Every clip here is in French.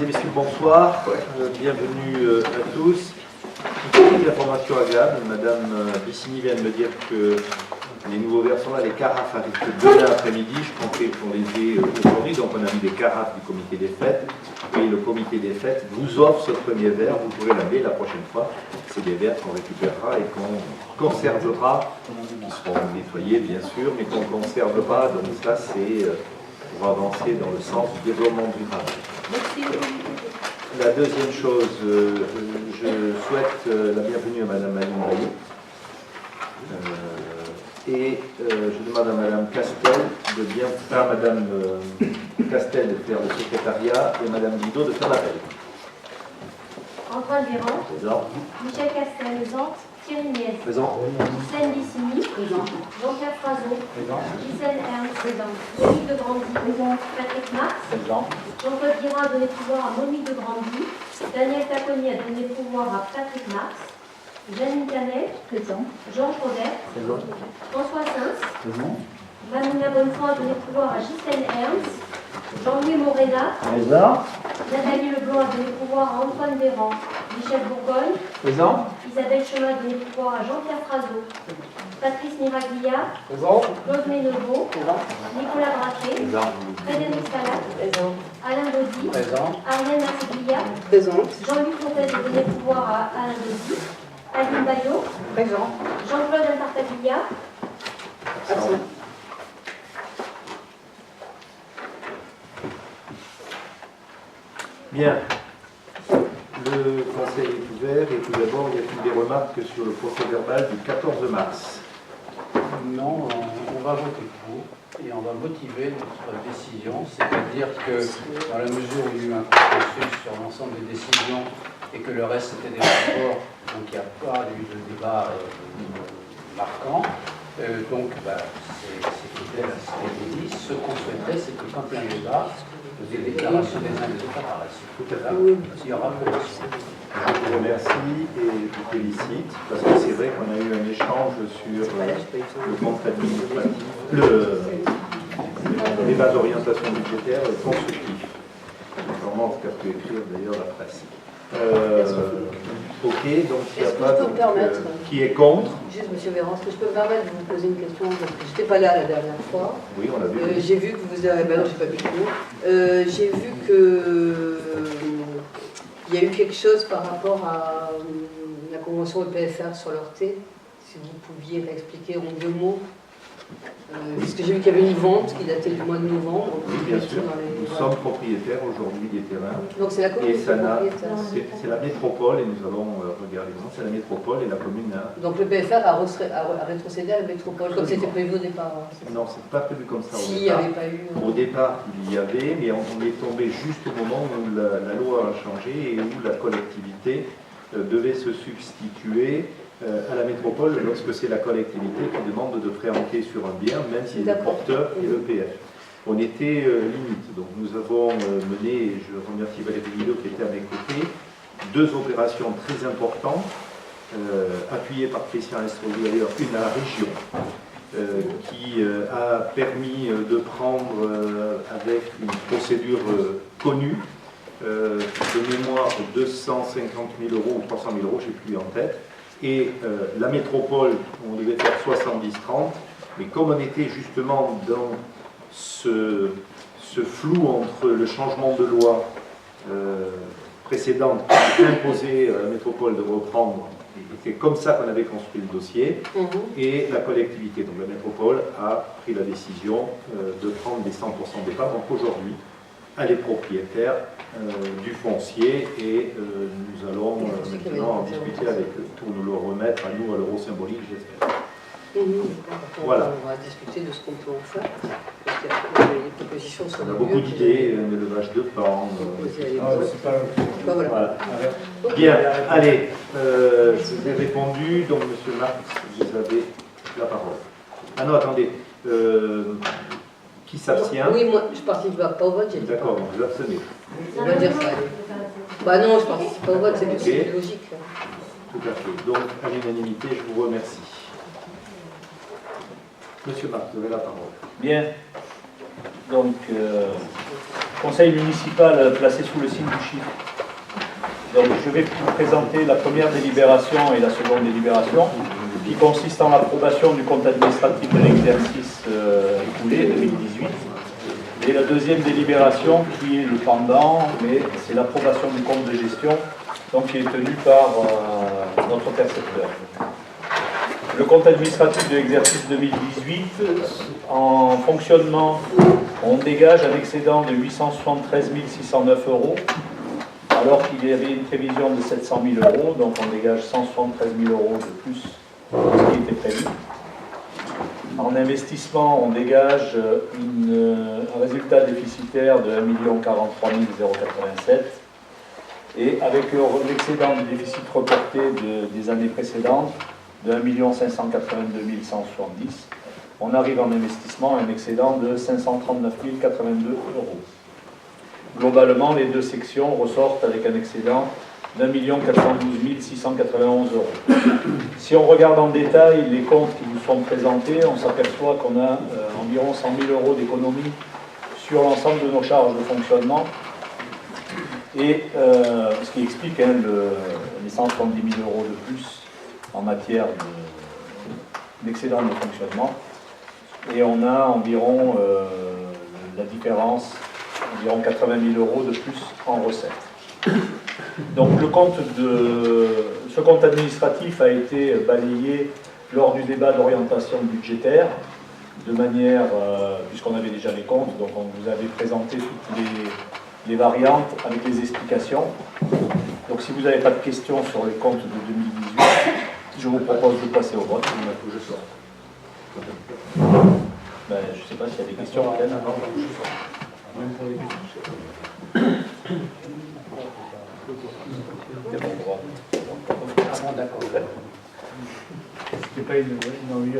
Messieurs, bonsoir, bienvenue à tous. Une petite information agréable, Madame Bissini vient de me dire que les nouveaux verres sont là, les carafes arrivent que demain après-midi, je comptais qu'on les ait aujourd'hui, donc on a mis des carafes du comité des fêtes, et le comité des fêtes vous offre ce premier verre, vous pourrez l'amener la prochaine fois, c'est des verres qu'on récupérera et qu'on conservera, qui seront nettoyés bien sûr, mais qu'on ne conservera, donc ça c'est pour avancer dans le sens du développement durable. La deuxième chose, je souhaite la bienvenue à Madame Aline Baillet. Et je demande à Madame Castel de bien faire Madame Castel de faire le secrétariat et Madame Guido de faire l'appel. Antoine Véran. Présent. Michel Castel, présente. Thierry Niès. Présent. Gisèle Bissini. Présent. Jean-Pierre Frazot. Présent. Gisèle Ernst. Présent. Monique de Grandy. Présent. Patrick Marx. Présent. Jean-Claude Guérin a donné pouvoir à Monique de Grandy. Daniel Taconi a donné pouvoir à Patrick Marx. Janine Canet. Présent. Georges Robert. Présent. François Sins. Présent. Vanina Bonnefoy a donné pouvoir à Gisèle Ernst. Jean-Louis Morena. Présent. Nathalie Leblanc a donné pouvoir à Antoine Véran. Michel Bourgogne. Présent. Isabelle Chemin a donné pouvoir à Jean-Pierre Frazot. Patrice Miraglia. Présent. Claude Ménevaux. Présent. Nicolas Braquet. Présent. Frédéric Salat. Présent. Alain Baudy. Présent. Arlène Massiglia. Présent. Jean-Luc Fontaine a donné pouvoir à Alain Baudy. Aline Bayot. Présent. Jean-Claude Antartaglia. Absent. Bien. Le conseil est ouvert et tout d'abord, y a-t-il des remarques sur le procès verbal du 14 mars? Non, on va voter pour et on va motiver notre décision, c'est-à-dire que dans la mesure où il y a eu un consensus sur l'ensemble des décisions et que le reste c'était des rapports, donc il n'y a pas eu de débat marquant. C'est fidèle à ce qui a été dit. Ce qu'on souhaiterait, c'est que quand il y a un débat, des déclarations des uns et des autres apparaissent. Tout à fait. Oui. Il y aura position. Je vous remercie et je vous félicite parce que c'est vrai qu'on a eu un échange sur le compte administratif, les bases d'orientation budgétaire constructif. Comment ce qu'a pu écrire d'ailleurs la presse. Ok, donc il n'y a pas. Qui est contre? Juste, Monsieur Véran, est-ce que je peux me permettre de vous poser une question? Parce que je n'étais pas là la dernière fois. Oui, on l'a vu. J'ai vu que vous avez. Ben non, j'ai pas vu tout. J'ai vu que. Il y a eu quelque chose par rapport à la convention EPFR sur l'Orté. Si vous pouviez l'expliquer en 2 mots. Parce que j'ai vu qu'il y avait une vente qui datait du mois de novembre. Oui, bien sûr. Nous sommes propriétaires aujourd'hui des terrains. Donc c'est la commune propriétaire. C'est la métropole et nous allons regarder. C'est la métropole et la commune. Donc le PFR a rétrocédé à la métropole, comme c'était prévu au départ. Non, c'est pas prévu comme ça. S'il n'y avait pas eu. Au départ, il y avait, mais on est tombé juste au moment où la loi a changé et où la collectivité devait se substituer à la métropole lorsque c'est la collectivité qui demande de préempter sur un bien, même si le porteur est l'EPF. On était limite. Donc nous avons mené, et je remercie Valérie Guido qui était à mes côtés, 2 opérations très importantes, appuyées par Christian Estrosi d'ailleurs, une à la région, qui a permis de prendre avec une procédure connue, de mémoire 250 000 euros ou 300 000 euros, je n'ai plus en tête, et la métropole, on devait faire 70-30, mais comme on était justement dans ce flou entre le changement de loi précédente qui imposait à la métropole de reprendre, et c'est comme ça qu'on avait construit le dossier, et la collectivité, donc la métropole, a pris la décision de prendre les 100% des parts. Donc aujourd'hui, elle est propriétaire du foncier et nous allons maintenant en discuter avec eux pour nous le remettre à nous à l'euro symbolique, j'espère. Voilà. On va discuter de ce qu'on peut en faire. Parce que les propositions sont. On a beaucoup d'idées, un élevage de pan. Voilà. Bien, allez, je vous ai répondu, donc Monsieur Marx, vous avez la parole. Ah non, attendez. Qui s'abstient? Oui, moi, je ne participe pas au vote. D'accord, donc vous abstenez. On va dire ça. Bah non, je ne participe pas au vote, c'est logique. Tout à fait. Donc, à l'unanimité, je vous remercie. Monsieur Marc, vous avez la parole. Bien. Donc, Conseil municipal placé sous le signe du chiffre. Donc je vais vous présenter la première délibération et la seconde délibération, qui consiste en l'approbation du compte administratif de l'exercice écoulé 2018. Et la deuxième délibération qui est le pendant, mais c'est l'approbation du compte de gestion, donc qui est tenu par notre percepteur. Le compte administratif de l'exercice 2018, en fonctionnement, on dégage un excédent de 873 609 €, alors qu'il y avait une prévision de 700 000 €, donc on dégage 173 000 € de plus que ce qui était prévu. En investissement, on dégage un résultat déficitaire de 1 043 087 €, et avec l'excédent du déficit reporté des années précédentes de 1 582 170 €, on arrive en investissement à un excédent de 539 082 €. Globalement, les deux sections ressortent avec un excédent d'1 412 691 €. Si on regarde en détail les comptes qui vous sont présentés, on s'aperçoit qu'on a environ 100 000 € d'économie sur l'ensemble de nos charges de fonctionnement, et ce qui explique les 170 000 € de plus en matière d'excédent de fonctionnement. Et on a environ la différence, environ 80 000 € de plus en recettes. Donc ce compte administratif a été balayé lors du débat d'orientation budgétaire, de manière, puisqu'on avait déjà les comptes, donc on vous avait présenté toutes les variantes avec les explications. Donc si vous n'avez pas de questions sur les comptes de 2018, je vous propose de passer au vote. Ben, je ne sais pas s'il y a des questions. D'accord. C'était pas une envie.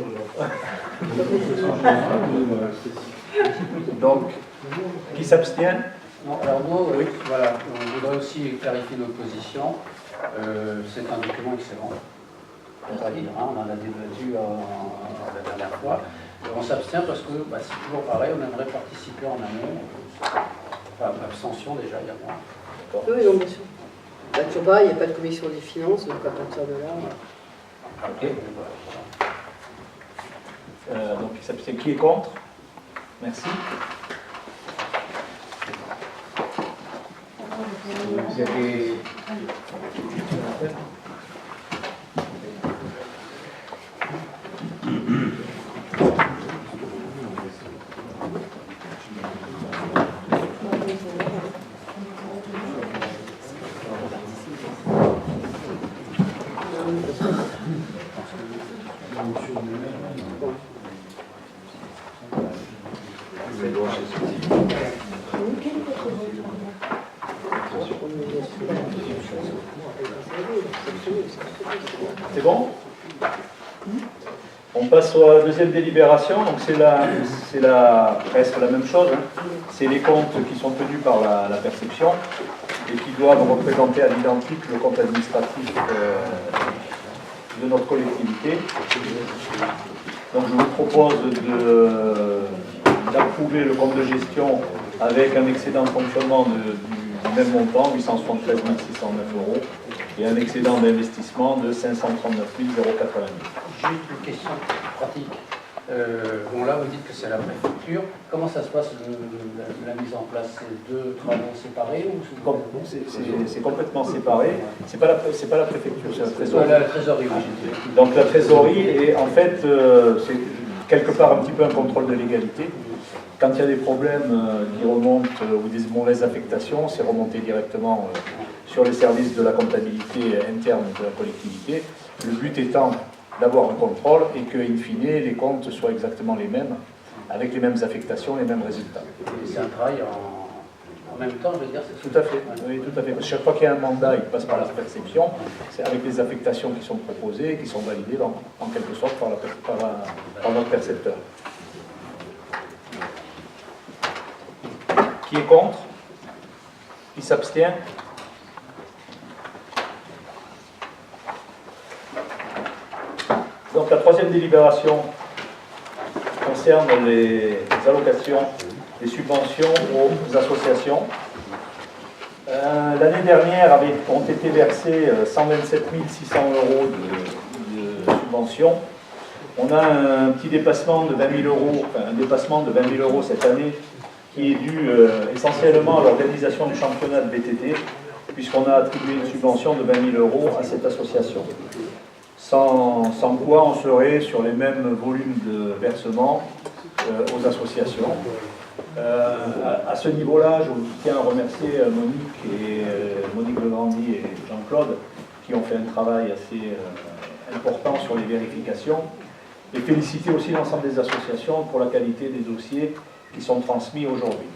Donc, qui s'abstient? Non, alors nous, oui, voilà, on voudrait aussi clarifier notre position. C'est un document excellent. On va dire, hein, on en a débattu la dernière fois. On s'abstient parce que c'est toujours pareil, on aimerait participer en amont. Enfin, abstention déjà, il y a moins. Oui, non, bien sûr. Là, toujours pareil, il n'y a pas de commission des finances, donc à partir de là. Ok. Donc, il s'abstient. Qui est contre? Merci. Vous avez... C'est bon? On passe à la deuxième délibération. Donc c'est presque la même chose. Hein. C'est les comptes qui sont tenus par la perception et qui doivent représenter à l'identique le compte administratif de notre collectivité. Donc je vous propose d'approuver le compte de gestion avec un excédent de fonctionnement du même montant, 873 609 €, et un excédent d'investissement de 539 090. Juste une question pratique. Bon, là, vous dites que c'est la préfecture. Comment ça se passe, la mise en place? C'est deux travaux séparés ou c'est complètement séparé. C'est pas la préfecture, c'est la trésorerie. La trésorerie, oui. Donc la trésorerie est en fait, c'est quelque part un petit peu un contrôle de légalité. Quand il y a des problèmes qui remontent ou des mauvaises affectations, c'est remonté directement sur les services de la comptabilité interne de la collectivité. Le but étant d'avoir un contrôle et que, in fine, les comptes soient exactement les mêmes, avec les mêmes affectations, les mêmes résultats. Et c'est un travail en même temps, je veux dire, c'est tout à fait. Oui, tout à fait. Parce que chaque fois qu'il y a un mandat, il passe par la perception, c'est avec les affectations qui sont proposées et qui sont validées en quelque sorte par notre percepteur. Qui est contre? Qui s'abstient? Donc la troisième délibération concerne les allocations des subventions aux associations. L'année dernière ont été versés 127 600 € de subventions. On a un petit dépassement de 20 000 €, enfin, un dépassement de 20 000 € cette année, qui est dû essentiellement à l'organisation du championnat de VTT, puisqu'on a attribué une subvention de 20 000 € à cette association. Sans quoi on serait sur les mêmes volumes de versement aux associations. À ce niveau-là, je tiens à remercier Monique Legrandy et Jean-Claude qui ont fait un travail assez important sur les vérifications, et féliciter aussi l'ensemble des associations pour la qualité des dossiers qui sont transmis aujourd'hui.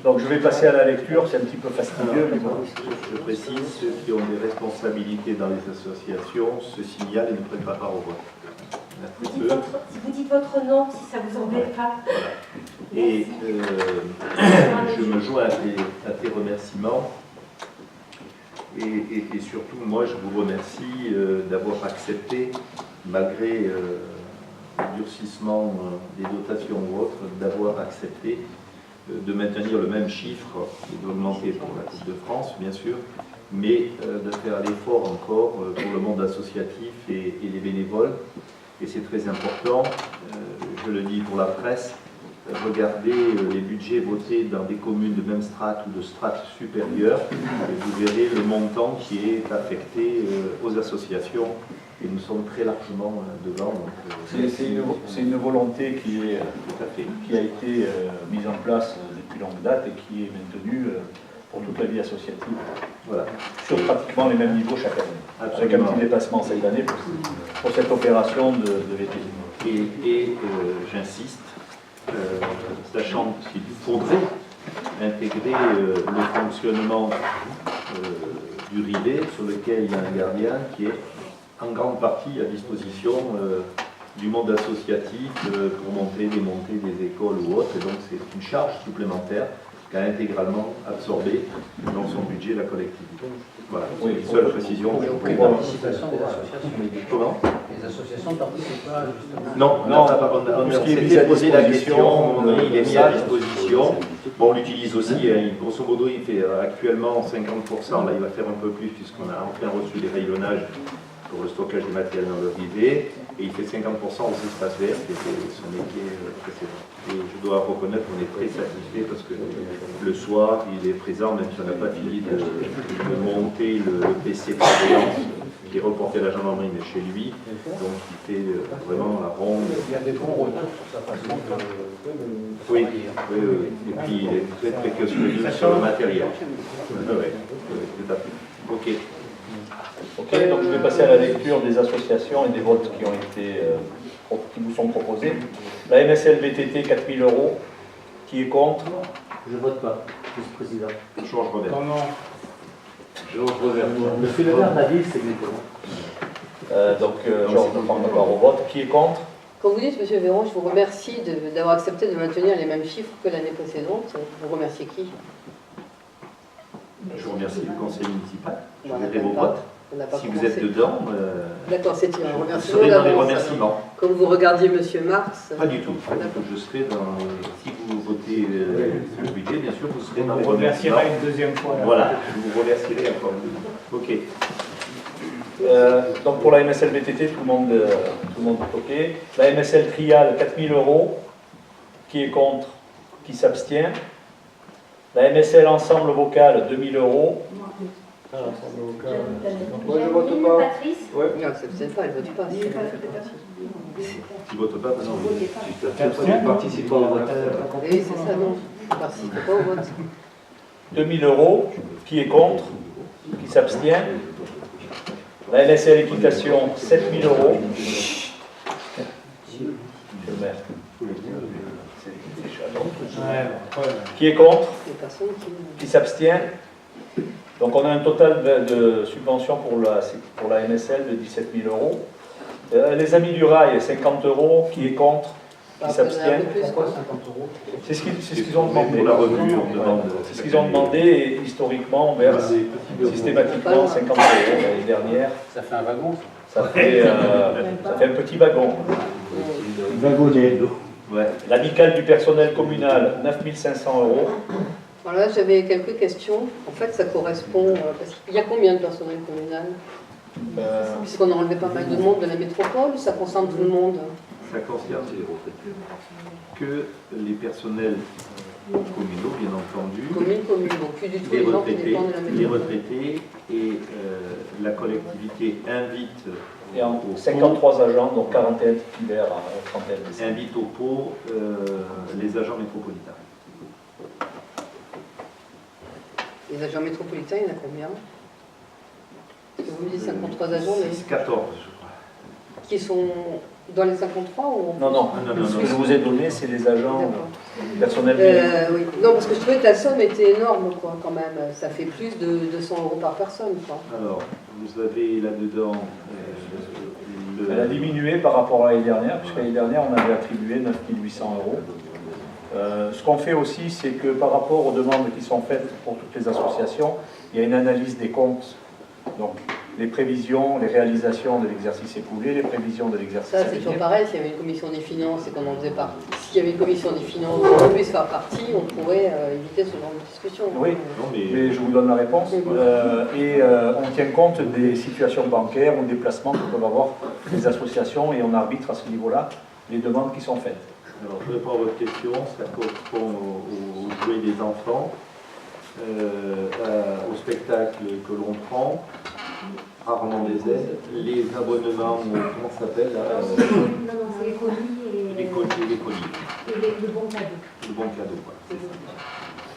Donc je vais passer à la lecture, c'est un petit peu fastidieux, mais bon. Je précise, ceux qui ont des responsabilités dans les associations se signalent et ne prennent pas part au vote. Vous dites votre nom, si ça vous embête pas. Voilà. Et je me joins à tes remerciements. Et surtout, moi, je vous remercie d'avoir accepté, malgré le durcissement des dotations ou autres, d'avoir accepté de maintenir le même chiffre et d'augmenter pour la Coupe de France, bien sûr, mais de faire l'effort encore pour le monde associatif et les bénévoles. Et c'est très important, je le dis pour la presse, regardez les budgets votés dans des communes de même strate ou de strate supérieure, et vous verrez le montant qui est affecté aux associations, et nous sommes très largement devant. C'est une volonté qui a été mise en place depuis longue date et qui est maintenue pour toute la vie associative. Voilà. Sur pratiquement les mêmes niveaux chaque année. Absolument. Avec un petit dépassement cette année pour cette opération de VTT. Et j'insiste, sachant qu'il faudrait intégrer le fonctionnement du rivet sur lequel il y a un gardien qui est en grande partie à disposition du monde associatif pour monter, démonter des écoles ou autres, et donc c'est une charge supplémentaire qu'a intégralement absorbé dans son budget la collectivité. Voilà, c'est une seule précision que je voulais avoir. Participation des associations. Comment ? Les associations ne participent pas, justement. Non, on s'était posé la question, il est mis à disposition. Bon, on l'utilise aussi, grosso modo, il fait actuellement 50%, là il va faire un peu plus puisqu'on a enfin reçu les rayonnages pour le stockage des matériels dans le rivet, et il fait 50% aux espaces verts, qui était son métier précédent. Et je dois reconnaître qu'on est très satisfait parce que le soir, il est présent, même si on n'a pas fini de monter le PC de surveillance qui est reporté à la gendarmerie, mais chez lui. Donc il fait vraiment la ronde. Il y a des bons retours sur sa façon de... Oui. Et puis il est très précautionneux sur le matériel. Oui, tout à fait. Ok. Ok, donc je vais passer à la lecture des associations et des votes qui vous sont proposés. La MSL VTT, 4 000 €. Qui est contre? Je ne vote pas, Monsieur le Président. Georges Revers. Non. Georges Revers. Monsieur Le Maire l'a dit, c'est exactement. Donc Georges ne prend pas part au vote. Qui est contre? Quand vous dites, Monsieur Véron, je vous remercie d'avoir accepté de maintenir les mêmes chiffres que l'année précédente. Vous remerciez qui? Je vous remercie le conseil municipal. Je On n'a verrai vos pas- votes. on n'a pas Si vous commencé. êtes dedans, D'accord, c'est un vous remerciement serez dans les d'avance, remerciements. alors. Comme vous regardiez Monsieur Marx. Pas du tout. Je serai dans. Si vous votez le budget, bien sûr, vous serez dans les On remerciera remerciements. une deuxième fois. Là. Voilà, je vous remercierai encore. Ok. Donc pour la MSL VTT, tout le monde est OK. La MSL Trial, 4 000 €. Qui est contre? Qui s'abstient? La MSL Ensemble Vocal, 2 000 €. Patrice. Non, c'est pas, elle ne vote pas. Qui ne vote pas, non. Ne participe pas au vote. Oui, c'est ça, non. Je ne participe pas au vote. 2 000 €. Qui est contre? Qui s'abstient? La MSL Équitation, 7 000 €. Monsieur le maire. Qui est contre? Les personnes Qui s'abstient? Donc on a un total de subventions pour la MSL de 17 000 €. Les Amis du Rail, 50 €. Qui est contre? Qui s'abstient? Pourquoi 50 €? C'est ce qu'ils ont demandé. Pour la revue, on demande. C'est ce qu'ils ont demandé et historiquement on verse systématiquement 50 € l'année dernière. Ça fait un wagon, ça. Ça fait un petit wagon. Wagonnet. Ouais. L'amicale du personnel communal, 9 500 €. Voilà, j'avais quelques questions. En fait, ça correspond. Parce qu'il y a combien de personnel communal Puisqu'on a enlevé pas mal de monde de la métropole, ça concerne tout le monde. Ça concerne que les personnels communaux, bien entendu, Communes, donc plus du tout les les gens qui retraités, dépendent de la métropole. et la collectivité invite Et en au 53 agents, donc 41 titulaires à 31 décembre. invite au pot les agents métropolitains. Les agents métropolitains, il y en a combien? Parce que vous me dites 53 agents, mais 14, je crois. qui sont dans les 53 ou... Non, non, Ah, non, ce non, que je vous ai donné, c'est les agents D'accord. personnels. Oui. Non, parce que je trouvais que la somme était énorme, quoi, quand même. Ça fait plus de 200 € par personne, quoi. Alors, vous avez là-dedans Elle a diminué par rapport à l'année dernière, puisque l'année dernière, on avait attribué 9 800 €. Ce qu'on fait aussi, c'est que par rapport aux demandes qui sont faites pour toutes les associations, il y a une analyse des comptes. Donc, les prévisions, les réalisations de l'exercice écoulé, les prévisions de l'exercice Ça, à c'est toujours venir. pareil. S'il y avait une commission des finances et qu'on en faisait partie, s'il y avait une commission des finances dont on puisse faire partie, on pourrait éviter ce genre de discussion. Oui, mais je vous donne la réponse. On tient compte des situations bancaires ou des placements que peuvent avoir les associations et on arbitre à ce niveau-là les demandes qui sont faites. Alors, je réponds à votre question, ça correspond aux jouets des enfants, au spectacle que l'on prend, rarement des aides, les abonnements, comment ça s'appelle là Non, c'est les colis les colis. et le bon cadeau. Le bon cadeau, quoi.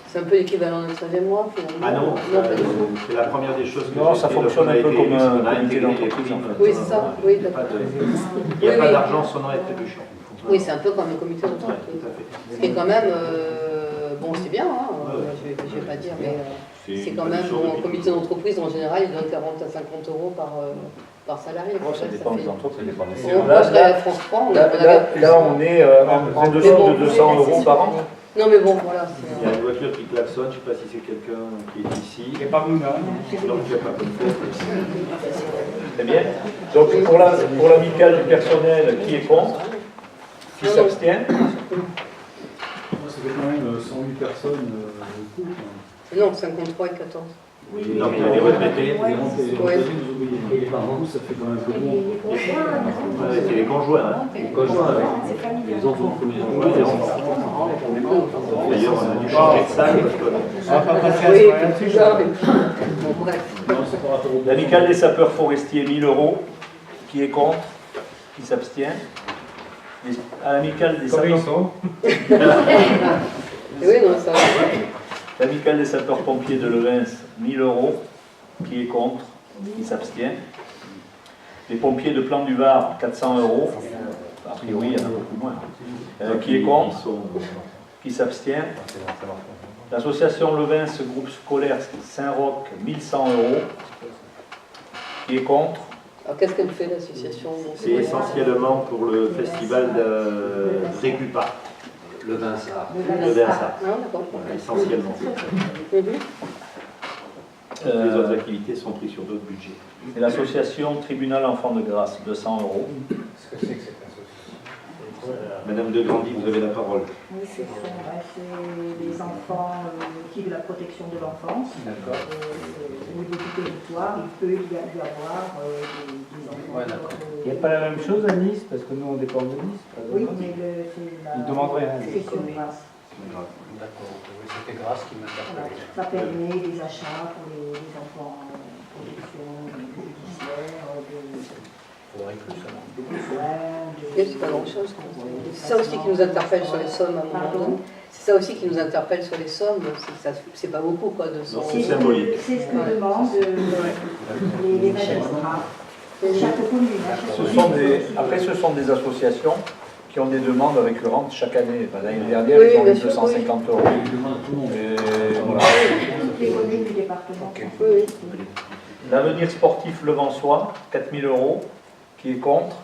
C'est un peu l'équivalent d'un 13e mois, finalement. Ah non, pas du tout. c'est la première des choses que Non, j'ai ça fait fonctionne lorsqu'on a un peu été comme élu, un on a comité intégré les d'entreprise, primes. en fait. Oui, c'est ça. Oui, Il n'y a pas Oui, oui. d'argent sonnant et trébuchant. Oui, c'est un peu comme un comité Ouais, d'entreprise. tout à fait. Ce qui est quand même, bon, c'est bien, hein, je vais pas dire, mais c'est quand même, bon, un comité d'entreprise, en général, il donne 40 à 50 € par salarié. Bon, ça dépend des entreprises. On passe à France 3, on Là, on est en dessous de 200 € par an. Non, mais bon, voilà. Il y a une voiture qui klaxonne, je ne sais pas si c'est quelqu'un qui est ici. Il n'y a pas vous, non? Donc il n'y a pas comme ça. Très bien. Donc pour l'amicale du personnel, qui est contre? Qui s'abstient? Ça fait quand même 108 personnes au coup. Non, 53 et 14. Donc il y a les retraités, Ouais. Et par contre, ça fait quand même un peu bon. c'est les conjoints. Hein. Les enfants, D'ailleurs, on a dû changer de salle parce que On va pas passer à Oui, ce plus tard, mais bon, bref. Non, c'est par rapport au L'amicale des sapeurs forestiers, 1000 €. Qui est contre? Qui s'abstient? À l'amicale des Combien ils sapeurs... sont? Oui, non, ça. L'amicale des sapeurs-pompiers de Levens, 1000 €. Qui est contre? Qui s'abstient? Les pompiers de Plan du Var, 400 €. A priori, il y en a beaucoup moins. Qui est contre? Qui s'abstient? L'association Levens, groupe scolaire Saint-Roch, 1100 €. Qui est contre? Alors, qu'est-ce qu'elle fait, l'association? c'est essentiellement pour le festival de Récupa, le Vincent. le Versa. Non, d'accord. Voilà, essentiellement. Mhm. Les autres activités sont prises sur d'autres budgets. Et l'association Tribunal Enfants de Grâce, 200 €. Qu'est-ce que c'est que cette association? Madame de Grandy, vous avez la parole. Oui, c'est les enfants qui de la protection de l'enfance. D'accord. Au niveau du territoire, il peut y avoir des enfants. Ouais, d'accord. Il n'y a pas la même chose à Nice, parce que nous on dépend de Nice. Oui, mais c'est la. Ils demandent rien. C'est sur grâce. D'accord, oui, c'était grâce qui Voilà. m'interpellait. Ça permet des achats pour les enfants en protection judiciaire, Il faudrait plus alors. de soins, Oui, c'est pas grand-chose. C'est ça aussi qui nous interpelle sur les sommes à un moment donné. C'est ça aussi qui nous interpelle sur les sommes. C'est pas beaucoup, quoi, de sommes. C'est symbolique. C'est ce que demandent les magistrats. Chaque commune. Après, ce sont des associations qui ont des demandes récurrentes chaque année. Enfin, l'année dernière, Oui, ils ont bien eu sûr, 250 €. Ils demandent à tout le monde. Et voilà. Toutes les communes du département. Oui, oui. L'avenir sportif Levençois, 4000 €. Qui est contre?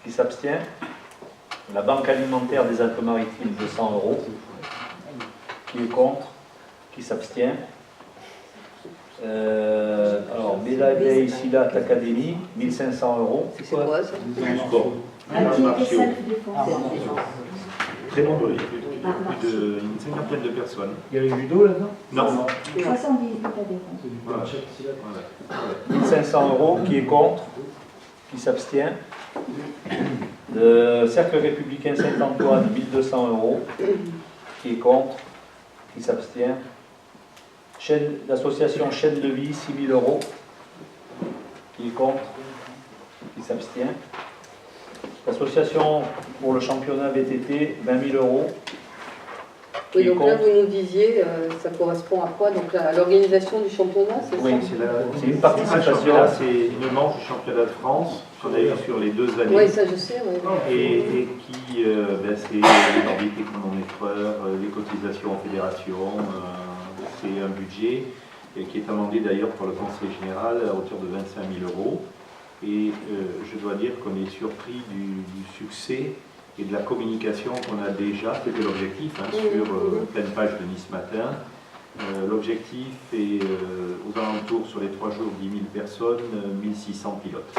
Qui s'abstient? La Banque alimentaire des Alpes-Maritimes, 200 €. Qui est contre? Qui s'abstient? Alors, Belaï Silat Academy, 1500 €. C'est quoi, ça? Du sport. Activité Martiaux. self-défense. très nombreux, plus d'une cinquantaine de personnes. Il y a le judo là-dedans? Non. 70 adhérents. Voilà. 1500 euros, qui est contre, qui s'abstient. Le Cercle républicain Saint-Antoine, 1200 euros, qui est contre, qui s'abstient. L'association Chaîne de Vie, 6000 euros, qui est contre, qui s'abstient. L'association pour le championnat VTT, 20 000 euros. Oui, donc là, vous nous disiez, ça correspond à quoi? Donc à l'organisation du championnat, c'est Oui, ça? c'est une participation. C'est une manche du championnat de France qu'on a eu sur les 2 années. Oui, ça je sais. Oui. Et qui, c'est les orbites économétreurs, les cotisations en fédération, c'est un budget qui est amendé d'ailleurs par le Conseil général à hauteur de 25 000 euros. Et je dois dire qu'on est surpris du succès et de la communication qu'on a déjà, c'était l'objectif, sur pleine page de Nice Matin. L'objectif est aux alentours, sur les 3 jours, 10 000 personnes, 1600 pilotes.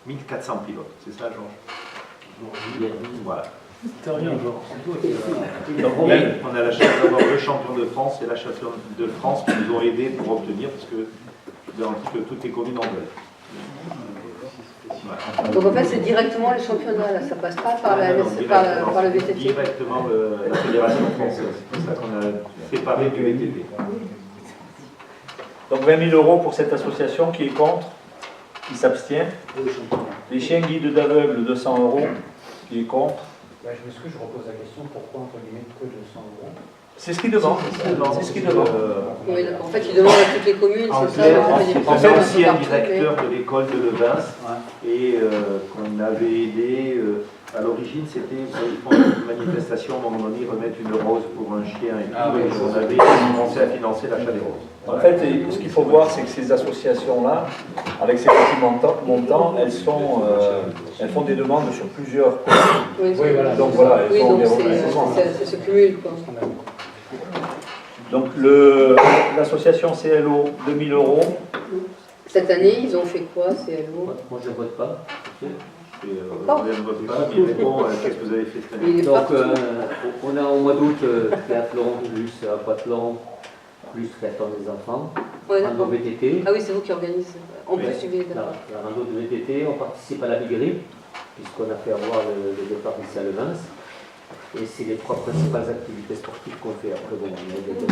1400 pilotes, c'est ça, Georges? Voilà. C'est rien, genre. Donc, on a la chance d'avoir le champion de France et la championne de France qui nous ont aidés pour obtenir, parce que je garantis que toutes les communes en veulent. Voilà. Donc en fait, c'est directement le championnat, là, ça passe pas par, par le VTT. Directement la Fédération française, c'est pour ça qu'on a séparé du VTT. Donc 20 000 euros pour cette association, qui est contre, qui s'abstient. Les chiens guides d'aveugles, 200 euros, qui est contre. Je m'excuse, je repose la question, pourquoi entre guillemets que 200 euros? C'est ce qu'il demande. C'est ce qu'il demande. Oui, en fait, il demande à toutes les communes, c'est ça. On a aussi un directeur de l'école de Levins et qu'on avait aidé. À l'origine, c'était pour une manifestation, à un moment donné, remettre une rose pour un chien et tout. Et on avait commencé à financer l'achat des roses. En fait, ce qu'il faut voir, c'est que ces associations-là, avec ces petits montants, elles font des demandes sur plusieurs communes. Oui, voilà. Donc voilà, elles oui, font donc des remerciements. ça se cumule, quoi. Donc l'association CLO, 2000 euros. Cette année, ils ont fait quoi, CLO? Moi, je ne vote pas. On ne vote pas, mais bon, qu'est-ce que vous avez fait cette année? Donc, on a au mois d'août triathlon plus aquathlon plus triathlon des enfants, rando VTT. Ah oui, c'est vous qui organisez. En plus, suivez la rando de VTT, on participe à la Big Rip, puisqu'on a fait avoir le départ ici à Levins. Et c'est les 3 principales activités sportives qu'on fait. Après, bon, on a des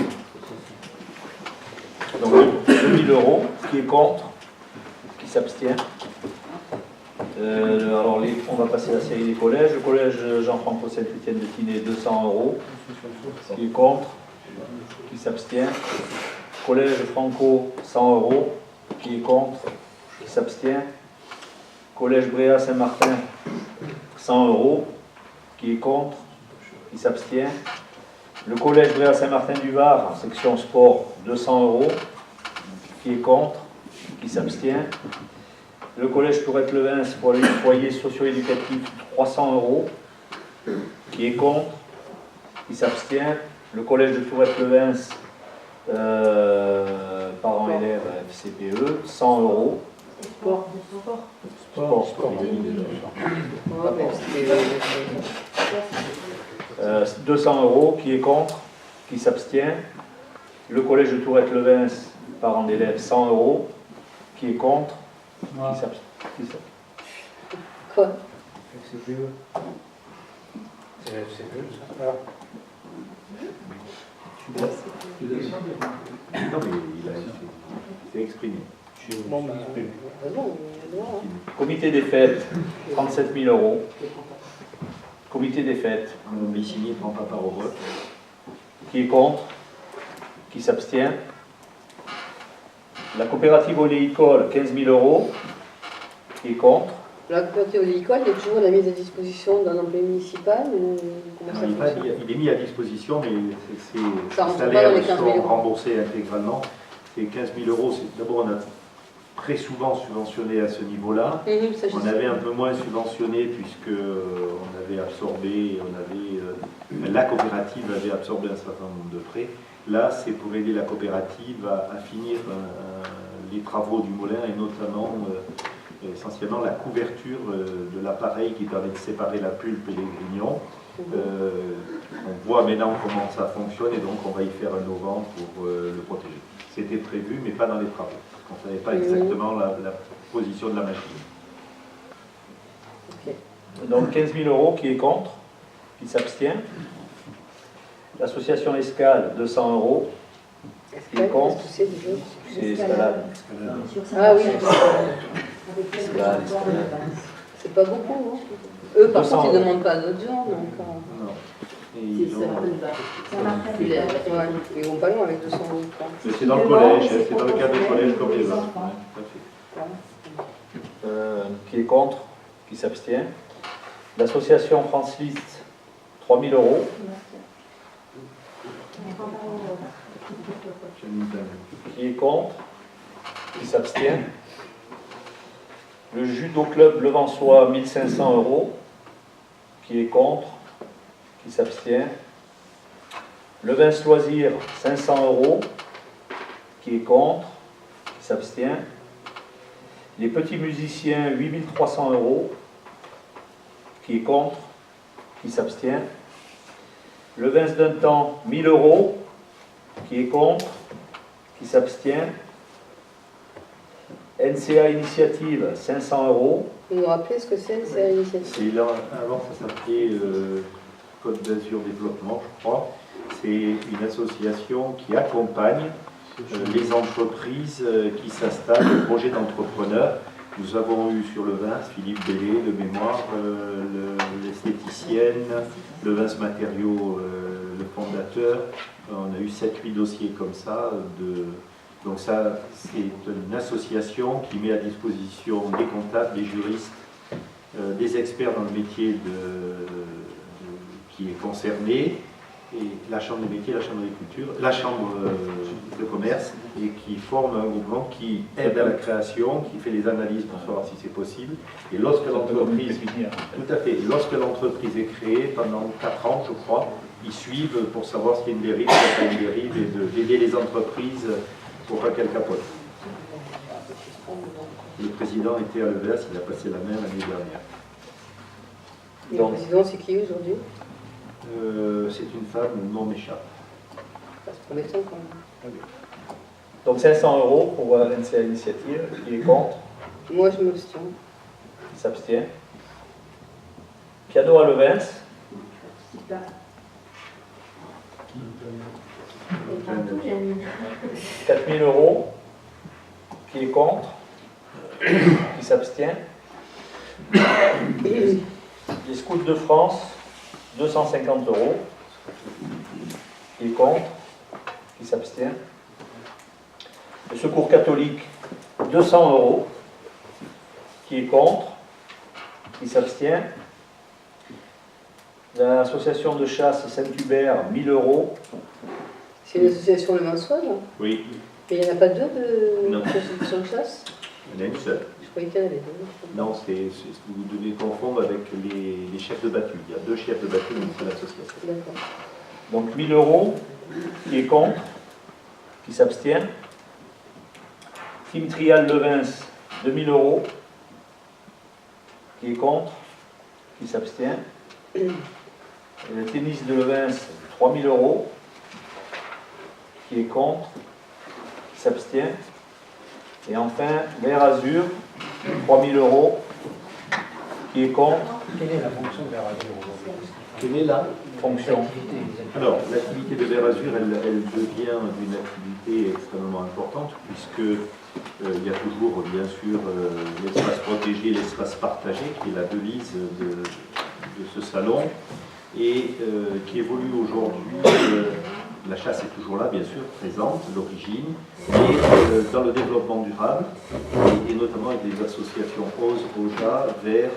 Donc 2000 euros, qui est contre, qui s'abstient. Alors, on va passer à la série des collèges. Le collège Jean-Franco Saint-Étienne de Tinée, 200 euros, qui est contre, qui s'abstient. Collège Franco, 100 euros, qui est contre, qui s'abstient. Collège Bréa Saint-Martin, 100 euros, qui est contre, qui s'abstient. Le collège Bréa Saint-Martin du Var, section sport, 200 euros, qui est contre, qui s'abstient. Le collège Tourette-Levins, foyer socio-éducatif, 300 euros, qui est contre, qui s'abstient. Le collège de Tourette-Levins, parents élèves FCPE, 100 euros. Sport. 200 euros, qui est contre, qui s'abstient. Le collège de Tourette-Levins, parents d'élèves, 100 euros, qui est contre, qui s'abstient. Quoi? C'est le FCPE, ça. Non, mais il s'est exprimé. Comité des fêtes, 37 000 euros. Comité des fêtes. Micigny ne prend pas part au vote. Qui est contre, qui s'abstient. La coopérative oléicole, 15 000 euros, qui est contre. La coopérative oléicole, il y a toujours la mise à disposition d'un employé municipal ou comment ça fonctionne? Il est mis à disposition, mais Ça rentre ses pas dans les salaires 15 000 sont euros. remboursés intégralement. Et 15 000 euros, d'abord, on a très souvent subventionné à ce niveau-là. On avait un peu moins subventionné puisqu'on avait absorbé, la coopérative avait absorbé un certain nombre de prêts. Là, c'est pour aider la coopérative à finir les travaux du moulin et notamment essentiellement la couverture de l'appareil qui permet de séparer la pulpe et les grignons. On voit maintenant comment ça fonctionne et donc on va y faire un auvent pour le protéger. C'était prévu, mais pas dans les travaux. On ne savait pas exactement la position de la machine. Donc 15 000 euros, qui est contre, qui s'abstient. L'association Escale, 200 euros, qui est contre. C'est Escalade. Ah oui. Escalade. C'est pas beaucoup. Hein. Eux, par 200 contre, ils euros. ne demandent pas d'autres gens. Donc, Non. Et C'est ils ça, ont- ouais, ils vont pas loin avec 200 euros. quoi. Mais c'est dans le collège, c'est dans le cadre du collège comme les autres. Ouais, tout à fait. Qui est contre, qui s'abstient. L'association France Liszt, 3 000 euros, J'ai mis un- qui est contre, qui s'abstient. Le judo club Levançois, 1 500 euros, qui est contre, qui s'abstient. Le Vince Loisir, 500 euros, qui est contre, qui s'abstient. Les petits musiciens, 8 300 euros, qui est contre, qui s'abstient. Le Vince d'un temps, 1 000 euros, qui est contre, qui s'abstient. NCA Initiative, 500 euros. Vous nous rappelez ce que c'est l'initiative? Et là, avant, ça s'appelait Côte d'Azur Développement, je crois. C'est une association qui accompagne les entreprises qui s'installent, les projets d'entrepreneurs. Nous avons eu sur le Vince Philippe Bellé, de mémoire, l'esthéticienne, le Vince Matériaux, le fondateur. On a eu 7-8 dossiers comme ça. Donc ça, c'est une association qui met à disposition des comptables, des juristes, des experts dans le métier qui est concerné, et la chambre des métiers, la chambre d'agriculture, la chambre de commerce, et qui forme un groupement qui aide à la création, qui fait les analyses pour savoir si c'est possible. Et lorsque l'entreprise, tout à fait, et lorsque l'entreprise est créée, pendant 4 ans, je crois, ils suivent pour savoir s'il y a une dérive, s'il n'y a pas une dérive, et d'aider les entreprises pour pas qu'elles capotent. Le président était à l'EVS, il a passé la main l'année dernière. Et le président, c'est qui aujourd'hui? C'est une femme, le nom m'échappe. C'est prometteur quand même. Donc 500 euros pour NCA Initiative, qui est contre, Moi, je m'abstiens. qui s'abstient. Piano à Levens, 4 000 euros, qui est contre, qui s'abstient. Les Scouts de France, 250 euros, qui est contre, qui s'abstient. Le Secours catholique, 200 euros, qui est contre, qui s'abstient. L'association de chasse Saint-Hubert, 1 000 euros. C'est une association le Vinçois, non? Oui, Mais il n'y en a pas deux de Non. association de chasse? il y en a une seule. Je croyais qu'il y en avait deux. Non, vous devez confondre avec les chefs de battue. Il y a 2 chefs de battue dans une seule association. D'accord. Donc 1 000 euros, qui est contre, qui s'abstient. Team Trial Levens, 2 000 euros, qui est contre, qui s'abstient. Et le tennis de Levens, 3 000 euros, qui est contre, qui s'abstient. Et enfin, l'Air Azur, 3 000 euros, qui est contre. Quelle est la fonction de Vert Azur aujourd'hui? Quelle est la Fonction. Alors, l'activité de Vert Azur, elle devient une activité extrêmement importante, puisque il y a toujours, bien sûr, l'espace protégé, l'espace partagé, qui est la devise de ce salon, et qui évolue aujourd'hui. La chasse est toujours là, bien sûr, présente, l'origine, et dans le développement durable, et notamment avec les associations OSE-OJA vers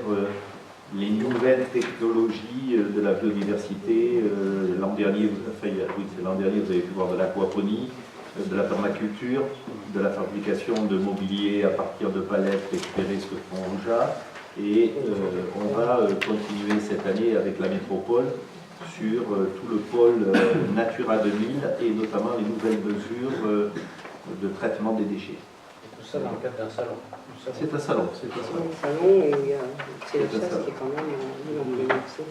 les nouvelles technologies de la biodiversité. L'an dernier, vous avez pu voir de l'aquaponie, de la permaculture, de la fabrication de mobilier à partir de palettes récupérées, ce que font OJA. Et on va continuer cette année avec la métropole sur tout le pôle Natura 2000 et notamment les nouvelles mesures de traitement des déchets. Tout ça dans le cadre d'un salon. C'est un salon, c'est un salon. C'est le salon où il y a c'est la chasse qui est quand même une emblématique.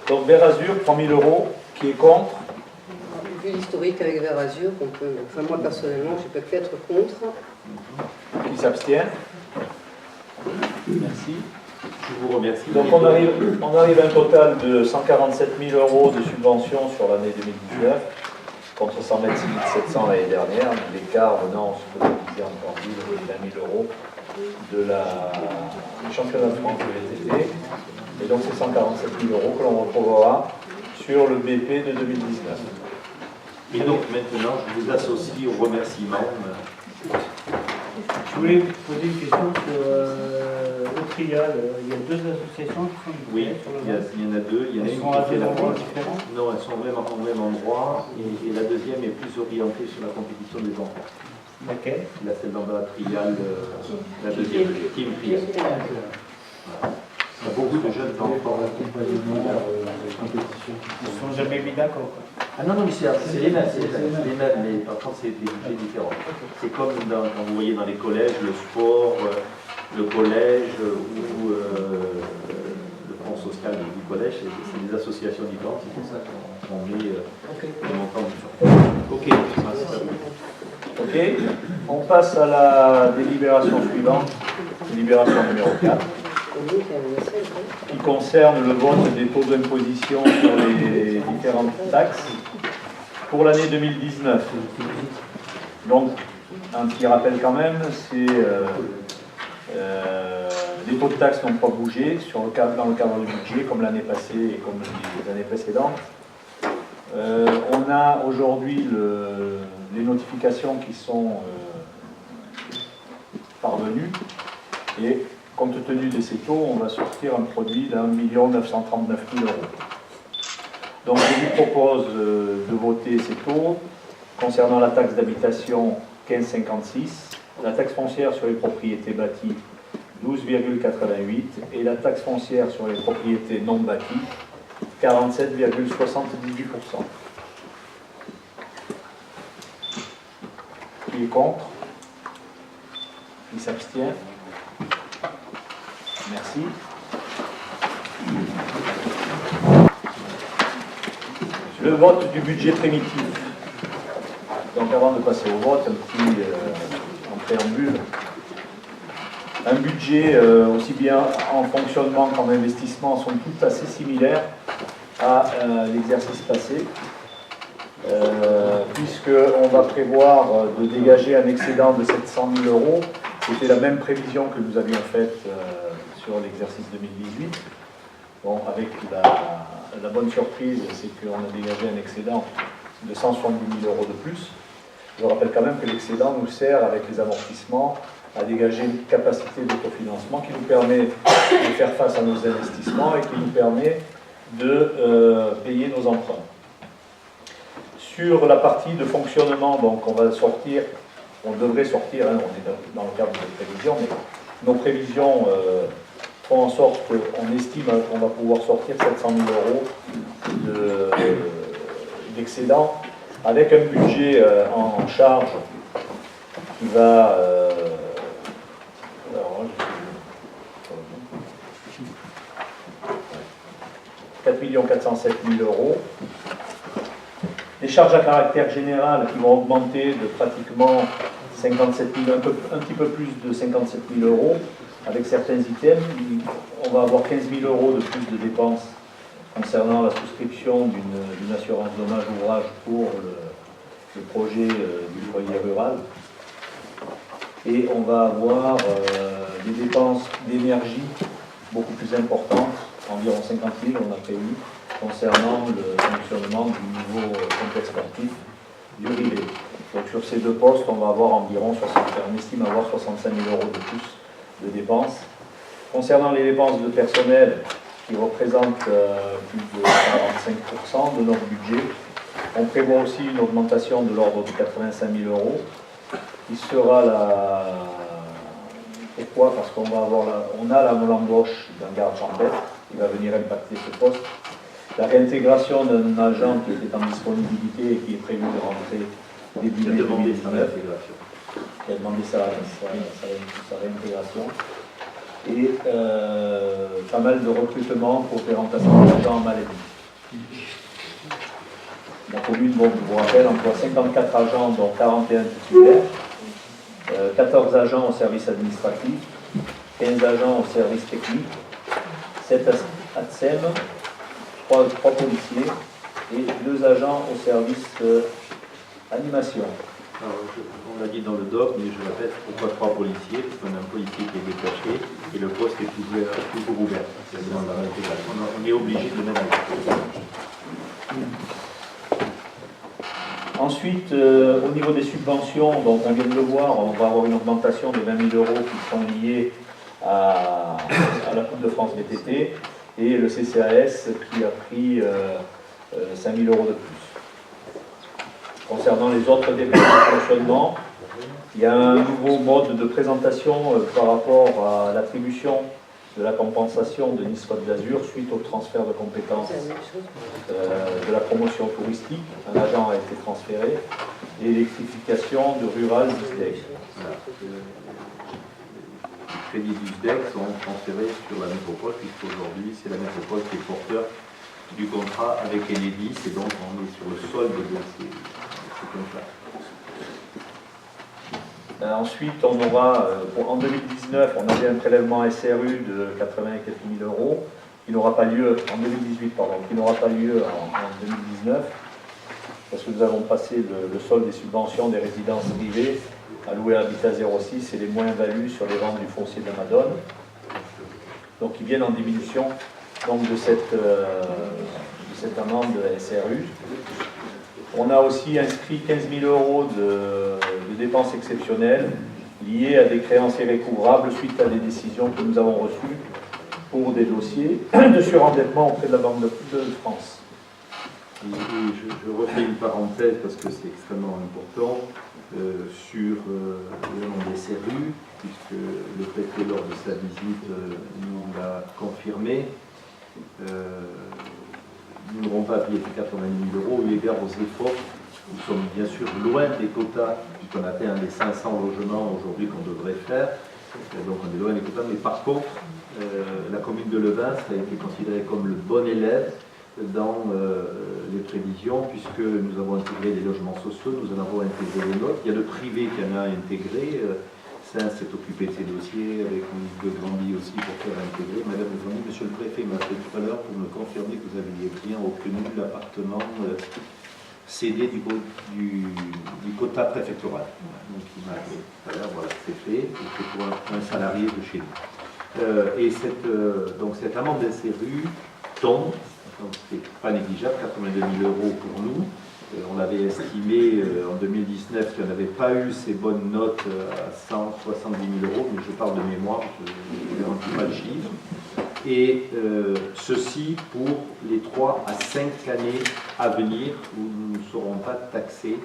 Donc Vert Azur, 3 000 €. Qui est contre? Vu l'historique avec Vert Azur, on peut, enfin moi personnellement, je ne peux qu'être contre. Qui s'abstient? Merci. Je vous remercie. Donc on arrive à un total de 147 000 € de subventions sur l'année 2019, contre 126 700 l'année dernière. L'écart venant, ce que vous disiez encore, de 20 000 € du championnat de France de VTT. Et donc c'est 147 000 € que l'on retrouvera sur le BP de 2019. Et donc maintenant, je vous associe au remerciement. Je voulais vous poser une question sur au trial. Il y a deux associations qui sont du Oui, sur le il y en a deux. Il y en a Elles une sont qui à fait deux la endroits France. différents. Non, elles sont vraiment au même endroit. Et la deuxième est plus orientée sur la compétition des enfants. Laquelle? Là, c'est dans la trial, la deuxième, Team Trial. Voilà. Il y a beaucoup de jeunes enfants. L'accompagnement, les compétitions. Ils ne sont jamais mis d'accord. Ah non, non, mais c'est les mêmes, mais par contre, c'est des budgets différents. C'est comme quand vous voyez dans les collèges, le sport, le collège ou le fonds social du collège, c'est des associations différentes, c'est pour ça qu'on met des montants différents. Ok, ça, c'est ça. Ok, on passe à la délibération suivante, délibération numéro 4. Qui concerne le vote des taux d'imposition sur les différentes taxes pour l'année 2019. Donc, un petit rappel quand même, c'est les taux de taxes n'ont pas bougé dans le cadre du budget, comme l'année passée et comme les années précédentes. On a aujourd'hui les notifications qui sont parvenues et compte tenu de ces taux, on va sortir un produit d'1 939 000 €. Donc je vous propose de voter ces taux concernant la taxe d'habitation 15,56, la taxe foncière sur les propriétés bâties 12,88 et la taxe foncière sur les propriétés non bâties 47,78%. Qui est contre? Qui s'abstient? Merci. Le vote du budget primitif. Donc avant de passer au vote, un petit en préambule. Un budget aussi bien en fonctionnement qu'en investissement sont toutes assez similaires à l'exercice passé, puisqu'on va prévoir de dégager un excédent de 700 000 €. C'était la même prévision que nous avions faite sur l'exercice 2018. Bon, avec la bonne surprise, c'est qu'on a dégagé un excédent de 170 000 € de plus. Je rappelle quand même que l'excédent nous sert, avec les amortissements, à dégager une capacité d'autofinancement qui nous permet de faire face à nos investissements et qui nous permet de payer nos emprunts. Sur la partie de fonctionnement, donc on devrait sortir, on est dans le cadre de prévisions, mais nos prévisions font en sorte qu'on estime qu'on va pouvoir sortir 700 000 € d'excédent, avec un budget en charge qui va... 4 407 000 €. Les charges à caractère général qui vont augmenter de pratiquement 57 000, un petit peu plus de 57 000 € avec certains items. On va avoir 15 000 € de plus de dépenses concernant la souscription d'une assurance dommage ouvrage pour le projet du foyer rural. Et on va avoir des dépenses d'énergie beaucoup plus importantes, environ 50 000 on a prévu, concernant le fonctionnement du nouveau complexe sportif du Rivet. Donc sur ces deux postes, on va avoir environ on estime avoir 65 000 € de plus de dépenses. Concernant les dépenses de personnel, qui représentent plus de 45% de notre budget, on prévoit aussi une augmentation de l'ordre de 85 000 €, qui sera la... Pourquoi? Parce qu'on va avoir l'embauche d'un garde champêtre qui va venir impacter ce poste. La réintégration d'un agent qui était en disponibilité et qui est prévu de rentrer début 2019. Qui a demandé sa réintégration. et pas mal de recrutements pour des remplacements d'agents en maladie. La commune, bon, je vous rappelle, emploie 54 agents, dont 41 titulaires, 14 agents au service administratif, 15 agents au service technique, 7 ATSEM, 3 policiers et 2 agents au service animation. Alors, on l'a dit dans le doc, mais je répète, pourquoi 3 policiers? Parce qu'on a un policier qui est détaché et le poste est toujours ouvert. C'est dans la réintégration. On est obligé de le mettre en place. Ensuite, au niveau des subventions, donc on vient de le voir, on va avoir une augmentation de 20 000 € qui sont liés à la Coupe de France VTT et le CCAS qui a pris 5 000 € de plus. Concernant les autres dépenses de fonctionnement, il y a un nouveau mode de présentation par rapport à l'attribution de la compensation de Nice Côte d'Azur suite au transfert de compétences de la promotion touristique. Un agent a été transféré et l'électrification de Rural du SDEC. Voilà. Les crédits du SDEC sont transférés sur la métropole, puisqu'aujourd'hui c'est la métropole qui est porteur du contrat avec Enedis, et donc on est sur le solde de ces contrats. Ensuite, on aura, en 2019, on avait un prélèvement SRU de 80 et quelques mille euros, qui n'aura pas lieu, en 2018, pardon, qui n'aura pas lieu en 2019, parce que nous avons passé le solde des subventions des résidences privées allouées à Habitat 06 et les moins-values sur les ventes du foncier de la Madone, donc ils viennent en diminution donc, de cette amende SRU. On a aussi inscrit 15 000 € de dépenses exceptionnelles liées à des créances irrécouvrables suite à des décisions que nous avons reçues pour des dossiers de surendettement auprès de la Banque de France. Et je refais une parenthèse parce que c'est extrêmement important sur l'élément des SRU, puisque le préfet lors de sa visite nous l'a confirmé. Nous n'aurons pas payé 80 000 € eu égard aux efforts. Nous sommes bien sûr loin des quotas, puisqu'on atteint les 500 logements aujourd'hui qu'on devrait faire. Donc on est loin des quotas, mais par contre, la commune de Levens a été considérée comme le bon élève dans les prévisions, puisque nous avons intégré les logements sociaux, nous en avons intégré les nôtres. Il y a le privé qui en a intégré. S'est occupé de ces dossiers, avec Louise de Grandy aussi pour faire intégrer. Madame de Grandy, monsieur le préfet m'a fait tout à l'heure pour me confirmer que vous aviez bien obtenu l'appartement cédé du quota préfectoral. Donc il m'a fait tout à l'heure, voilà, c'est fait, c'est pour un salarié de chez nous. Et donc cette amende SRU tombe, donc c'est pas négligeable, 82 000 € pour nous. On l'avait estimé en 2019 qu'il n'y avait pas eu ces bonnes notes à 170 000 €, mais je parle de mémoire, je ne garantis pas le chiffre. Et ceci pour les 3 à 5 années à venir où nous ne serons pas taxés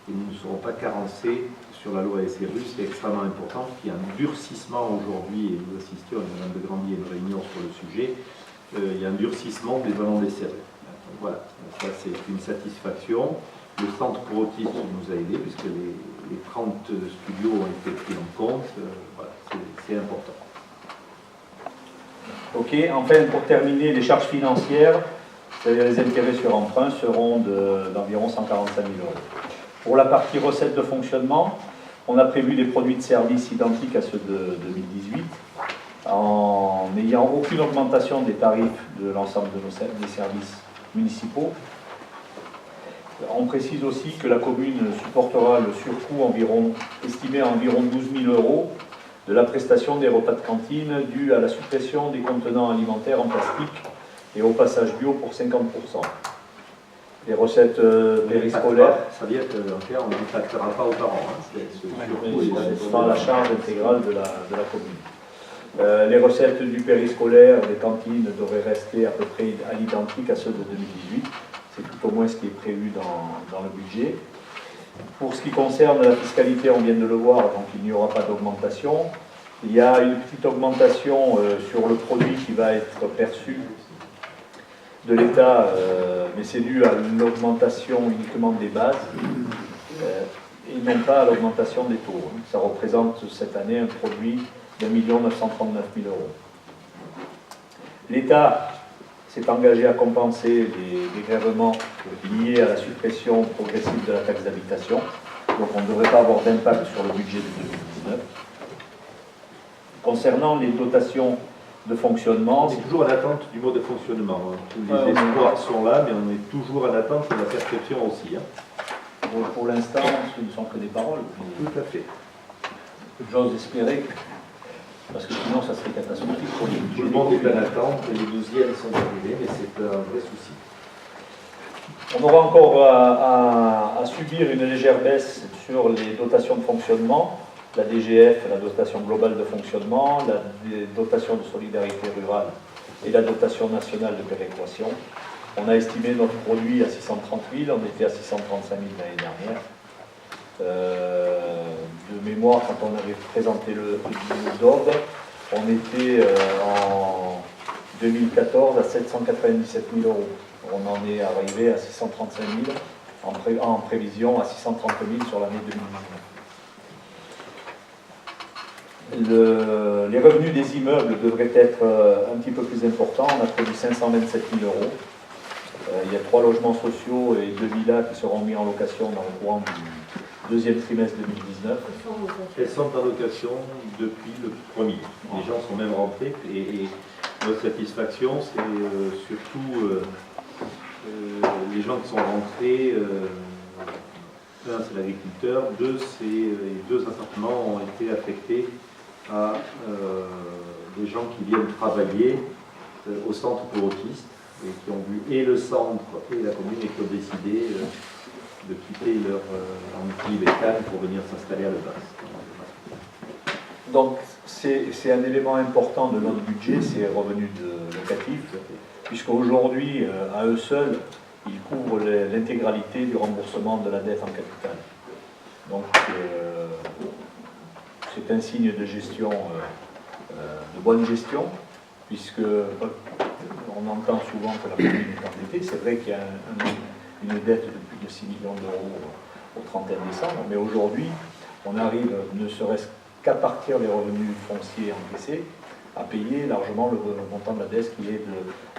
et nous ne serons pas carencés sur la loi SRU. C'est extrêmement important qu'il y ait un durcissement aujourd'hui, et nous assistions à Mme de Grandy à une réunion sur le sujet, il y a un durcissement des amendes SRU. Voilà, ça c'est une satisfaction. Le centre pour autisme nous a aidés puisque les 30 studios ont été pris en compte. Voilà, c'est important. Ok, enfin pour terminer, les charges financières, c'est-à-dire les intérêts sur emprunt, seront d'environ 145 000 €. Pour la partie recettes de fonctionnement, on a prévu des produits de service identiques à ceux de 2018, en n'ayant aucune augmentation des tarifs de l'ensemble des services municipaux. On précise aussi que la commune supportera le surcoût estimé à environ 12 000 € de la prestation des repas de cantine due à la suppression des contenants alimentaires en plastique et au passage bio pour 50%. Les recettes périscolaires. Ça veut dire qu'en clair, on ne taxera pas aux parents. Ce sera la charge intégrale de la commune. Les recettes du périscolaire, des cantines, devraient rester à peu près à l'identique à ceux de 2018. C'est tout au moins ce qui est prévu dans le budget. Pour ce qui concerne la fiscalité, on vient de le voir, donc il n'y aura pas d'augmentation. Il y a une petite augmentation sur le produit qui va être perçu de l'État, mais c'est dû à l'augmentation uniquement des bases et non pas à l'augmentation des taux. Ça représente cette année un produit d'1 939 000 €. L'État s'est engagé à compenser les dégrèvements liés à la suppression progressive de la taxe d'habitation. Donc on ne devrait pas avoir d'impact sur le budget de 2019. Concernant les dotations de fonctionnement, on est toujours en attente du mode de fonctionnement. Tous les espoirs sont là, mais on est toujours en attente de la perception aussi. Pour l'instant, ce ne sont que des paroles. Tout à fait. J'ose espérer que... Parce que sinon, ça serait catastrophique. Tout le monde est en attente, les douzièmes sont arrivés, mais c'est un vrai souci. On aura encore à subir une légère baisse sur les dotations de fonctionnement, la DGF, la dotation globale de fonctionnement, la dotation de solidarité rurale et la dotation nationale de péréquation. On a estimé notre produit à 630 000, on était à 635 000 l'année dernière. De mémoire, quand on avait présenté le DOB, on était en 2014 à 797 000 €. On en est arrivé à 635 000 en prévision, à 630 000 sur l'année 2019. Les revenus des immeubles devraient être un petit peu plus importants. On a prévu 527 000 €. Il y a 3 logements sociaux et 2 villas qui seront mis en location dans le courant du deuxième trimestre 2019. Elles sont en location depuis le premier. Les gens sont même rentrés et notre satisfaction, c'est surtout les gens qui sont rentrés. Un, c'est l'agriculteur. Deux, les 2 appartements ont été affectés à des gens qui viennent travailler au centre pour autistes et qui ont vu et le centre et la commune et qui ont décidé de quitter leur antique et pour venir s'installer à Lebas. Donc c'est un élément important de notre budget, ces revenus locatifs, puisqu'aujourd'hui, à eux seuls, ils couvrent l'intégralité du remboursement de la dette en capital. Donc c'est un signe de gestion, de bonne gestion, puisque on entend souvent que la commune est endettée. C'est vrai qu'il y a une dette de plus de 6 millions d'euros au 31 décembre, mais aujourd'hui, on arrive, ne serait-ce qu'à partir des revenus fonciers encaissés, à payer largement le montant de la dette qui est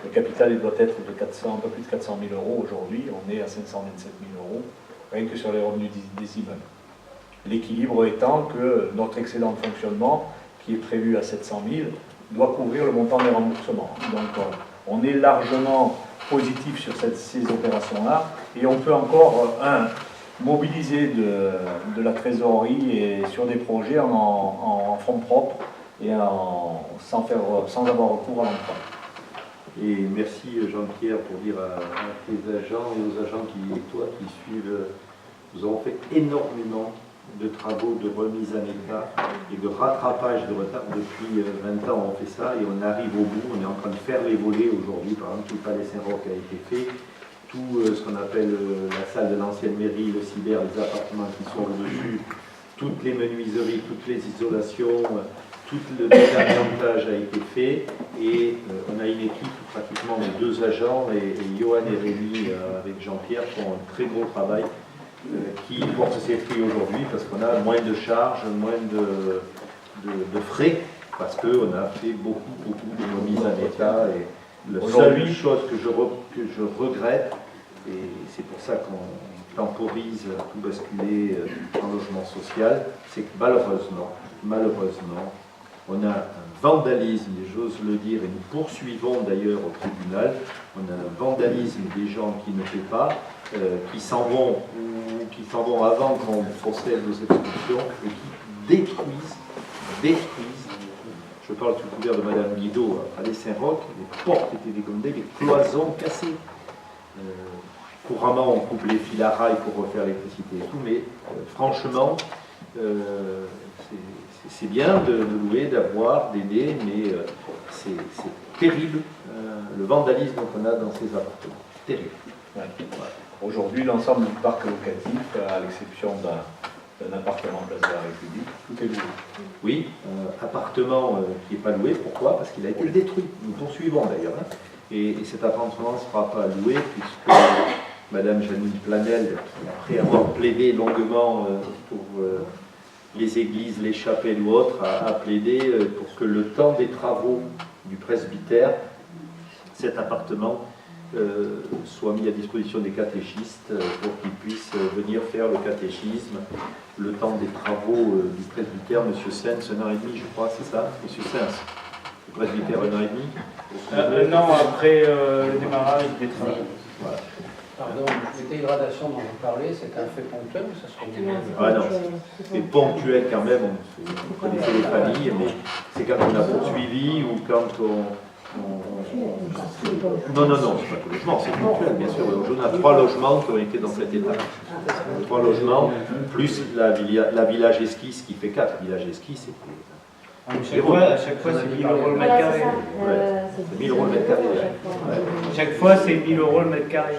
le capital, il doit être de un peu plus de 400 000 € aujourd'hui, on est à 527 000 €, rien que sur les revenus des immeubles. L'équilibre étant que notre excédent de fonctionnement, qui est prévu à 700 000, doit couvrir le montant des remboursements. Donc on est largement positif sur ces opérations-là, et on peut encore, mobiliser de la trésorerie et sur des projets en fonds propres et sans avoir recours à l'emprunt. Et merci Jean-Pierre pour dire à tes agents et aux agents qui suivent, nous avons fait énormément de travaux de remise en état et de rattrapage de retard. Depuis 20 ans on fait ça et on arrive au bout, on est en train de faire les volets aujourd'hui, par exemple tout le palais Saint-Roch a été fait, tout ce qu'on appelle la salle de l'ancienne mairie, le cyber, les appartements qui sont au-dessus, toutes les menuiseries, toutes les isolations, tout le désamiantage a été fait et on a une équipe pratiquement de 2 agents et Johan et Rémi avec Jean-Pierre font un très gros travail qui porte ses fruits aujourd'hui parce qu'on a moins de charges, moins de frais parce qu'on a fait beaucoup de remises en état et la seule chose que je regrette, et c'est pour ça qu'on temporise à tout basculer en logement social, c'est que malheureusement, on a un vandalisme, et j'ose le dire, et nous poursuivons d'ailleurs au tribunal, on a un vandalisme des gens qui ne paient pas, qui s'en vont ou qui s'en vont avant qu'on procède aux expulsions et qui détruisent. Je parle tout couvert de Madame Guido à Palais Saint-Roch, les portes étaient dégommées, les cloisons cassées. Couramment, on coupe les fils à rail pour refaire l'électricité et tout, mais franchement, c'est bien de louer, d'avoir, d'aider, mais c'est terrible le vandalisme qu'on a dans ces appartements. Terrible. Ouais. Aujourd'hui, l'ensemble du parc locatif, à l'exception d'un appartement place de la République, tout est loué. Oui, appartement qui n'est pas loué. Pourquoi? Parce qu'il a été détruit. Nous poursuivons d'ailleurs. Hein. Et cet appartement ne sera pas loué puisque Madame Janine Planel, après avoir plaidé longuement pour les églises, les chapelles ou autres, à plaider pour que le temps des travaux du presbytère, cet appartement, soit mis à disposition des catéchistes pour qu'ils puissent venir faire le catéchisme. Le temps des travaux du presbytère, M. Sens, 1 an et demi, je crois, c'est ça, M. Sens? Le presbytère, 1 an et demi? Un an après le démarrage des travaux. Voilà. Pardon, les dégradations dont vous parlez, c'est un fait ponctuel ou ça se continue? Ah non, c'est ponctuel quand même, vous connaissez les familles, mais c'est quand on a poursuivi ou quand Non, c'est pas tout logement, c'est ponctuel, bien sûr. Aujourd'hui, on a 3 logements qui ont été dans cet état. 3 logements, plus la village esquisse qui fait 4. Village esquisse, c'est... À chaque fois, c'est 1000 euros le mètre carré. C'est 1000 euros le mètre carré. Chaque fois, c'est 1000 euros le mètre carré.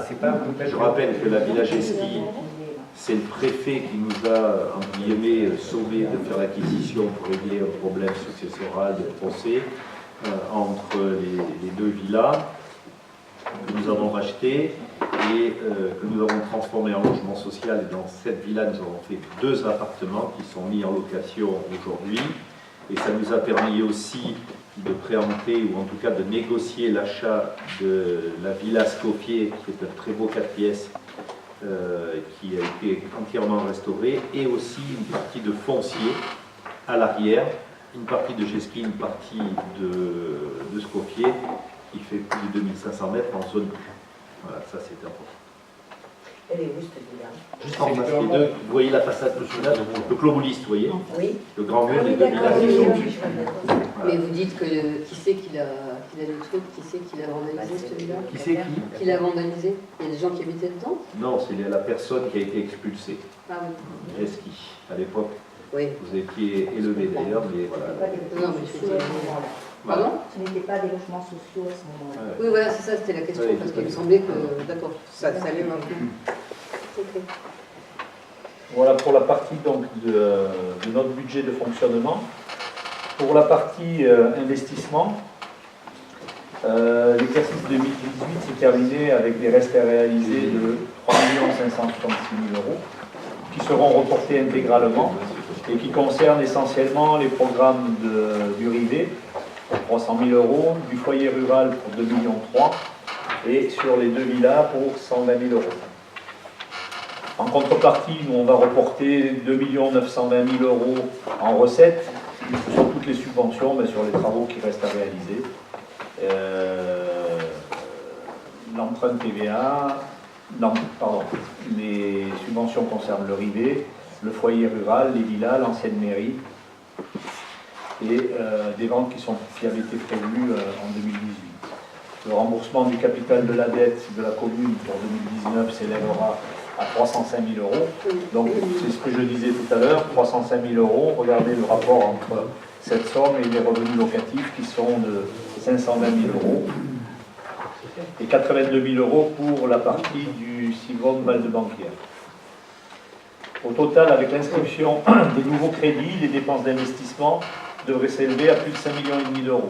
C'est pas Je rappelle que la village esquisse, c'est le préfet qui nous a, entre guillemets, sauvé de faire l'acquisition pour régler un problème successoral de procès entre les 2 villas que nous avons rachetées et que nous avons transformé en logement social. Et dans cette villa, nous avons fait 2 appartements qui sont mis en location aujourd'hui. Et ça nous a permis aussi de préempter, ou en tout cas de négocier l'achat de la villa Scoffier, qui est un très beau 4 pièces, qui a été entièrement restauré, et aussi une partie de foncier à l'arrière, une partie de jet ski, une partie de Scoffier, qui fait plus de 2500 mètres en zone crue. Voilà, ça c'est important. Elle est où cette villa? Juste en face des 2, vous voyez la façade là, le globuliste, vous voyez? Oui. Le grand mur des 2 villas qui sont dessus. Mais vous dites que qui c'est qui a des trucs, qui c'est qui l'a vandalisé celui-là? Qui c'est qui? Qui l'a vandalisé? Il y a des gens qui habitaient dedans? Non, c'est la personne qui a été expulsée. Ah oui. Jeski, à l'époque. Oui. Vous étiez élevé d'ailleurs, mais voilà. Non, mais je suis Pardon? Ce n'était pas des logements sociaux à ce moment-là. Oui, voilà, c'est ça, c'était la question, Oui, parce qu'il me semblait que, d'accord, ça allait maintenant. Ok. Voilà pour la partie donc, de notre budget de fonctionnement. Pour la partie investissement, l'exercice 2018 s'est terminé avec des restes à réaliser de 3 566 000 euros qui seront reportés intégralement et qui concernent essentiellement les programmes du RIVE pour 300 000 euros, du foyer rural pour 2,3 millions et sur les 2 villas pour 120 000 euros. En contrepartie, nous, on va reporter 2 920 000 euros en recettes sur toutes les subventions, mais sur les travaux qui restent à réaliser. L'emprunt TVA, les subventions concernent le RIVE, le foyer rural, les villas, l'ancienne mairie, et des ventes qui avaient été prévues en 2018. Le remboursement du capital de la dette de la commune pour 2019 s'élèvera à 305 000 euros. Donc c'est ce que je disais tout à l'heure, 305 000 euros. Regardez le rapport entre cette somme et les revenus locatifs qui sont de 520 000 euros. Et 82 000 euros pour la partie du Sivom Val-de-Banquière. Au total, avec l'inscription des nouveaux crédits, les dépenses d'investissement devraient s'élever à plus de 5,5 millions d'euros.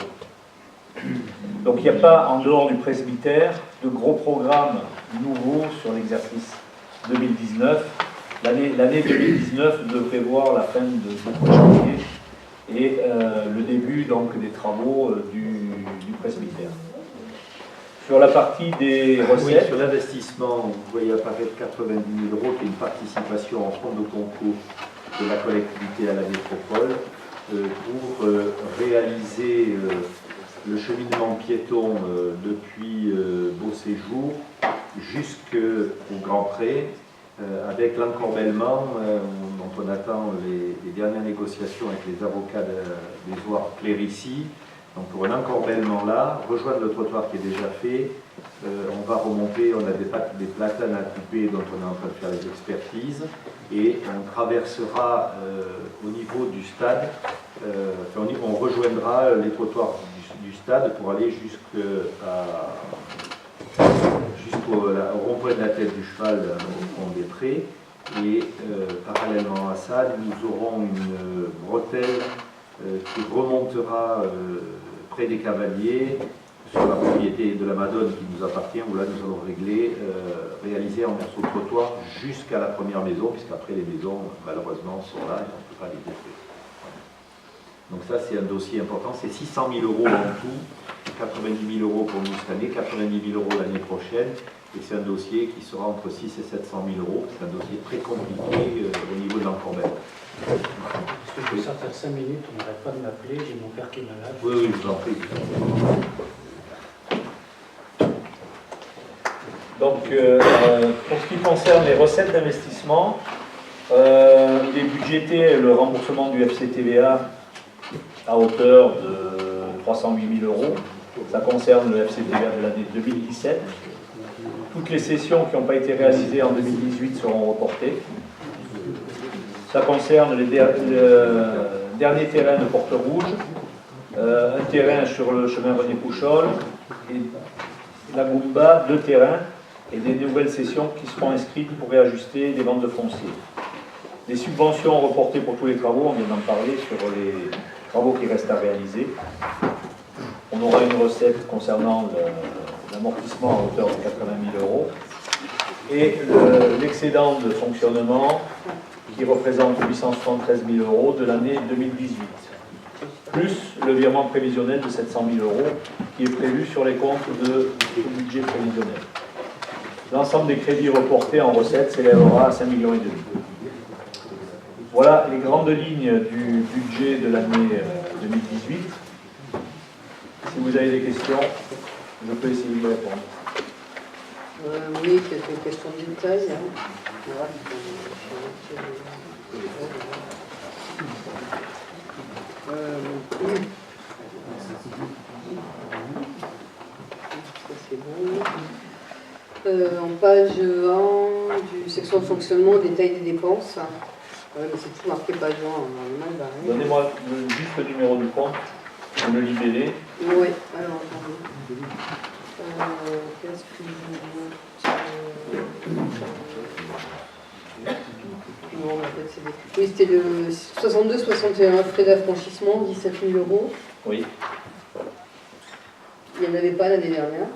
Donc il n'y a pas, en dehors du presbytère, de gros programmes nouveaux sur l'exercice 2019. L'année 2019 devrait voir la fin de beaucoup de chantiers et le début donc, des travaux du presbytère. Sur la partie des recettes... Oui, sur l'investissement, vous voyez apparaître 90 000 euros, qui est une participation en fonds de concours de la collectivité à la métropole pour réaliser le cheminement piéton depuis Beau-Séjour jusqu'au Grand Pré, avec l'encorbellement dont on attend les dernières négociations avec les avocats des voies Clérici. Donc pour un encorbellement là, rejoindre le trottoir qui est déjà fait, on va remonter, on a des platanes à couper dont on est en train de faire les expertises, et on traversera au niveau du stade, on rejoindra les trottoirs du stade pour aller jusqu'au rond-point de la tête du cheval au fond des prés, et parallèlement à ça, nous aurons une bretelle qui remontera près des Cavaliers sur la propriété de la Madone qui nous appartient, où là nous allons réaliser un morceau de trottoir jusqu'à la première maison, puisqu'après les maisons malheureusement sont là et on ne peut pas les détruire. Donc ça c'est un dossier important, c'est 600 000 € en tout, 90 000 € pour nous cette année, 90 000 € l'année prochaine, et c'est un dossier qui sera entre 6 et 700 000 €, c'est un dossier très compliqué au niveau de l'Encorbelle. Est-ce que je peux sortir 5 minutes, on n'arrête pas de m'appeler, j'ai mon père qui est malade. Oui, oui, je vous en prie. Donc, pour ce qui concerne les recettes d'investissement, il est budgété le remboursement du FCTVA à hauteur de 308 000 €. Ça concerne le FCTVA de l'année 2017. Toutes les sessions qui n'ont pas été réalisées en 2018 seront reportées. Ça concerne le dernier terrain de Porte-Rouge, un terrain sur le chemin René Pouchol, et la Goumba, 2 terrains, et des nouvelles sessions qui seront inscrites pour réajuster les ventes de foncier. Des subventions reportées pour tous les travaux, on vient d'en parler, sur les travaux qui restent à réaliser. On aura une recette concernant l'amortissement à hauteur de 80 000 €, et l'excédent de fonctionnement qui représente 873 000 € de l'année 2018, plus le virement prévisionnel de 700 000 € qui est prévu sur les comptes de budget prévisionnel. L'ensemble des crédits reportés en recettes s'élèvera à 5,5 millions. Voilà les grandes lignes du budget de l'année 2018. Si vous avez des questions, je peux essayer de répondre. Oui, quelques questions de détail. C'est bon. En page 1 du section de fonctionnement, détail des dépenses. C'est tout marqué page 1. Donnez-moi juste le numéro du compte, le libellé. Oui, alors attendez. Qu'est-ce que non, en fait, c'est des... Oui, c'était le 62-61, frais d'affranchissement, 17 000 €. Oui. Il n'y en avait pas l'année dernière.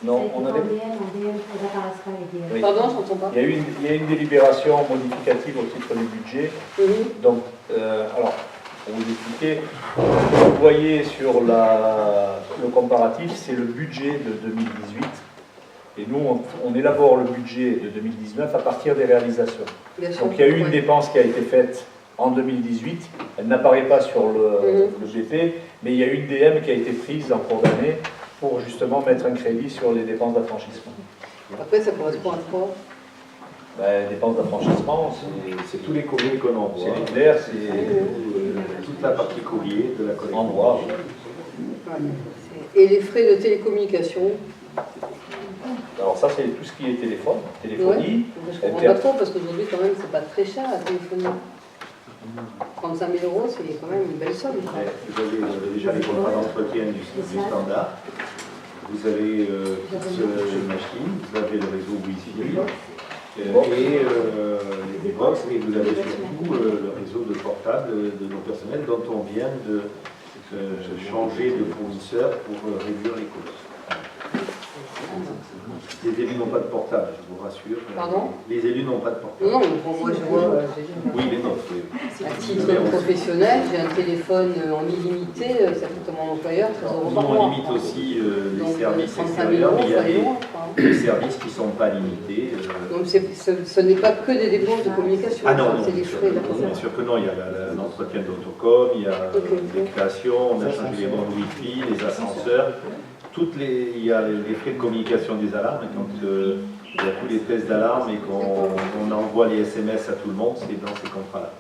Non, on avait... Oui. Pardon, je n'entends pas. Il y a une délibération modificative au titre du budget. Donc, alors, pour vous expliquer, vous voyez sur le comparatif, c'est le budget de 2018. Et nous, on élabore le budget de 2019 à partir des réalisations. Donc, il y a eu une dépense qui a été faite en 2018. Elle n'apparaît pas sur le GP, mais il y a eu une DM qui a été prise en cours d'année pour justement mettre un crédit sur les dépenses d'affranchissement. Après, ça correspond à quoi? Les dépenses d'affranchissement, c'est tous les courriers qu'on envoie. C'est les clairs, c'est toute la partie courrier de la collecte. endroit. Et les frais de télécommunication? Alors ça, c'est tout ce qui est téléphonie. Je ne comprends pas trop, parce qu'aujourd'hui, quand même, c'est pas très cher la téléphonie. 35 000 €, c'est quand même une belle somme. Vous avez déjà les contrats d'entretien du standard. Vous avez toutes machines, vous avez le réseau Wi-Fi et les box, et vous avez surtout le réseau de portable de nos personnels dont on vient de changer de fournisseur pour réduire les coûts. Les élus n'ont pas de portable, je vous rassure. Pardon? Les élus n'ont pas de portable. Non, mais moi je vois. Oui, les nôtres, oui. À titre professionnel, j'ai un téléphone en illimité, ça coûte à mon employeur 13 € par Nous, mois. on limite aussi les Donc, services 35 000 extérieurs, mais €, il y a ça est loin, quoi. des services qui ne sont pas limités. Donc ce n'est pas que des dépenses de communication, Ah non, c'est des frais, d'accord. bien sûr que non, il y a l'entretien d'autocom, il y a les créations, on a changé les bandes Wi-Fi, les ascenseurs, il y a les frais de communication des alarmes, quand il y a tous les tests d'alarme et qu'on envoie les SMS à tout le monde, c'est dans ces contrats-là.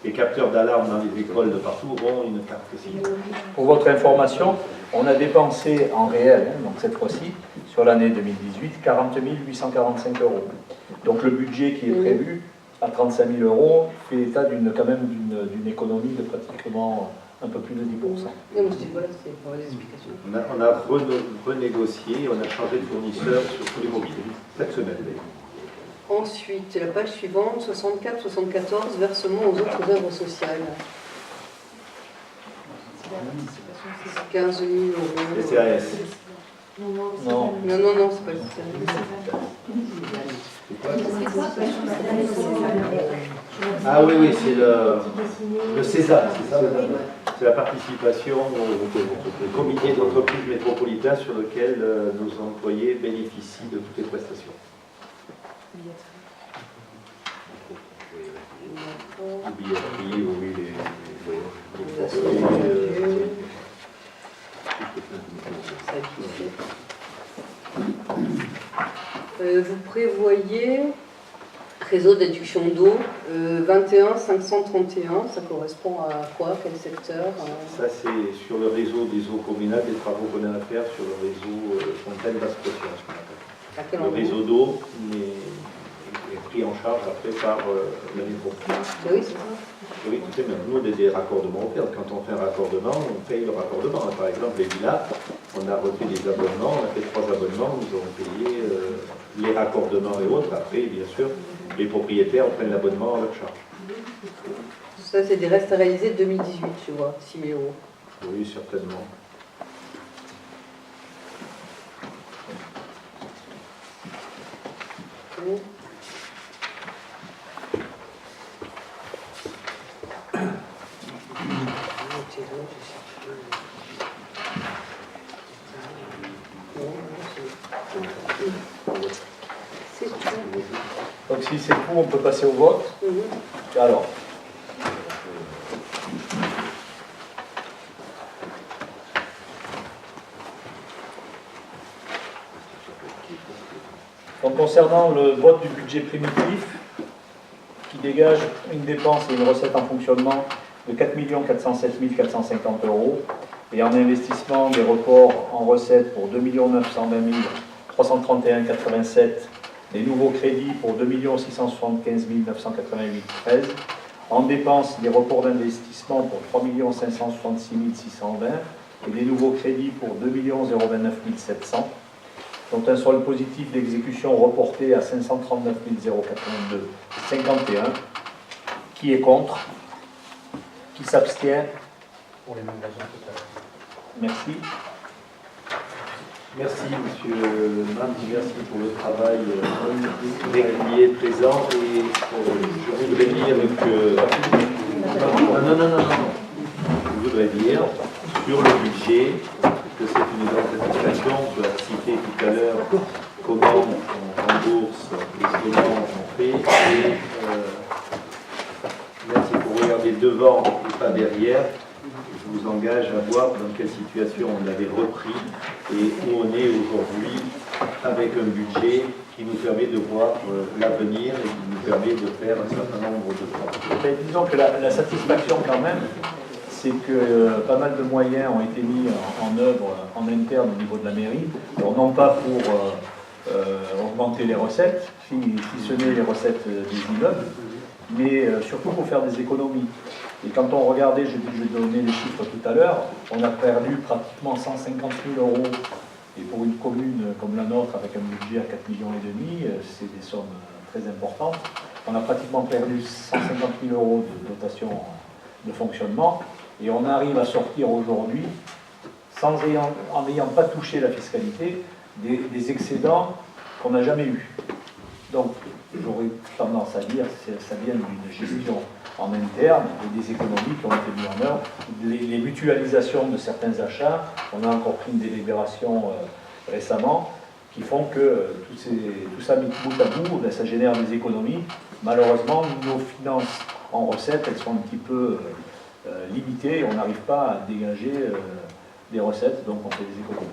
Les capteurs d'alarme dans les écoles de partout auront une carte SIM. Pour votre information, on a dépensé en réel, donc cette fois-ci, sur l'année 2018, 40 845 €. Donc le budget qui est prévu à 35 000 € fait état quand même d'une économie de pratiquement un peu plus de 10%. Non, mais voilà, c'est pour les explications. On a renégocié, on a changé de fournisseur sur tous les mobiles, cette semaine d'ailleurs. Ensuite, la page suivante, 64-74, versement aux autres œuvres sociales. 15 000 euros. SAS. Non. Non, c'est pas le CRS. Ah oui, c'est le César, c'est ça. C'est la participation au comité d'entreprise métropolitain sur lequel nos employés bénéficient de toutes les prestations. Billetterie, oui, vous prévoyez réseau d'adduction d'eau 21 531, ça correspond à quoi? Quel secteur? Ça, c'est sur le réseau des eaux communales, des travaux qu'on a à faire sur le réseau fontaine basse pression, ce qu'on appelle. Le réseau d'eau est pris en charge après par la métropole. Oui, c'est ça. Oui, tout est même. Nous, des raccordements offerts. Quand on fait un raccordement, on paye le raccordement. Par exemple, les villas, on a refait des abonnements, on a fait 3 abonnements, nous avons payé les raccordements et autres. Après, bien sûr, les propriétaires prennent l'abonnement à leur charge. Ça, c'est des restes à réaliser de 2018, tu vois, 6 000 euros. Oui, certainement. Okay. Donc si c'est tout, on peut passer au vote. Alors. Donc concernant le vote du budget primitif, qui dégage une dépense et une recette en fonctionnement de 4 407 450 euros, et en investissement des reports en recettes pour 2 920 331,87, des nouveaux crédits pour 2 675 988,13, en dépenses des reports d'investissement pour 3 566 620 et des nouveaux crédits pour 2 029 700, dont un solde positif d'exécution reporté à 539 082,51. Qui est contre? Qui s'abstient? Pour les mêmes raisons tout à l'heure. Merci. Merci, monsieur Mandi, merci pour le travail régulier, présent. Et je voudrais dire que. Non. Je voudrais dire sur le budget que c'est une grande satisfaction. Je l'ai cité tout à l'heure comment on rembourse et comment on fait. Et même si vous regardez devant et pas derrière, je vous engage à voir dans quelle situation on avait repris et où on est aujourd'hui avec un budget qui nous permet de voir l'avenir et qui nous permet de faire un certain nombre de travaux. Mais disons que la satisfaction quand même, c'est que pas mal de moyens ont été mis en œuvre en interne au niveau de la mairie, alors non pas pour augmenter les recettes, si ce n'est les recettes des immeubles, mais surtout pour faire des économies. Et quand on regardait, je vais donner les chiffres tout à l'heure, on a perdu pratiquement 150 000 euros. Et pour une commune comme la nôtre, avec un budget à 4,5 millions, c'est des sommes très importantes. On a pratiquement perdu 150 000 euros de dotation de fonctionnement. Et on arrive à sortir aujourd'hui, en n'ayant pas touché la fiscalité, des excédents qu'on n'a jamais eus. Donc, j'aurais tendance à dire que ça vient d'une gestion en interne et des économies qui ont été mises en œuvre. Les mutualisations de certains achats, on a encore pris une délibération récemment, qui font que tout ça mis bout à bout, ben, ça génère des économies. Malheureusement, nos finances en recettes, elles sont un petit peu limitées, on n'arrive pas à dégager des recettes, donc on fait des économies.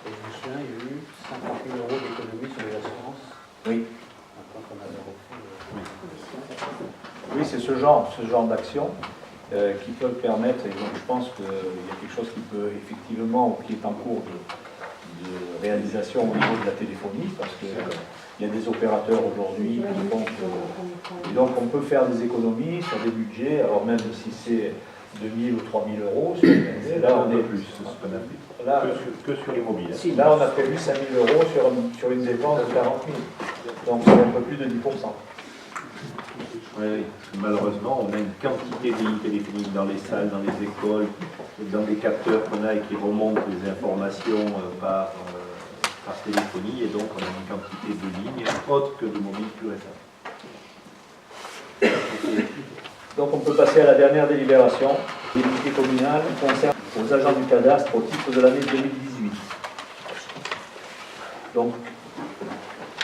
Et je me souviens, il y a eu 50 000 euros d'économies sur les assurances. Oui. Quand on avait refait. Oui, c'est ce genre d'action qui peut permettre, et donc je pense qu'il y a quelque chose qui peut effectivement, qui est en cours de réalisation au niveau de la téléphonie, parce qu'il y a des opérateurs aujourd'hui qui font que... Et donc on peut faire des économies sur des budgets, alors même si c'est 2 000 ou 3 000 euros, là on est plus. Là, que sur l'immobilier. Là on a prévu 5 000 euros sur une dépense de 40 000. Donc c'est un peu plus de 10%. Oui, parce que malheureusement, on a une quantité de lignes téléphoniques dans les salles, dans les écoles, dans des capteurs qu'on a et qui remontent les informations par téléphonie, et donc on a une quantité de lignes autres que de mobiles plus récents. Donc on peut passer à la dernière délibération. L'unité communale concerne aux agents du cadastre au titre de l'année 2018. Donc,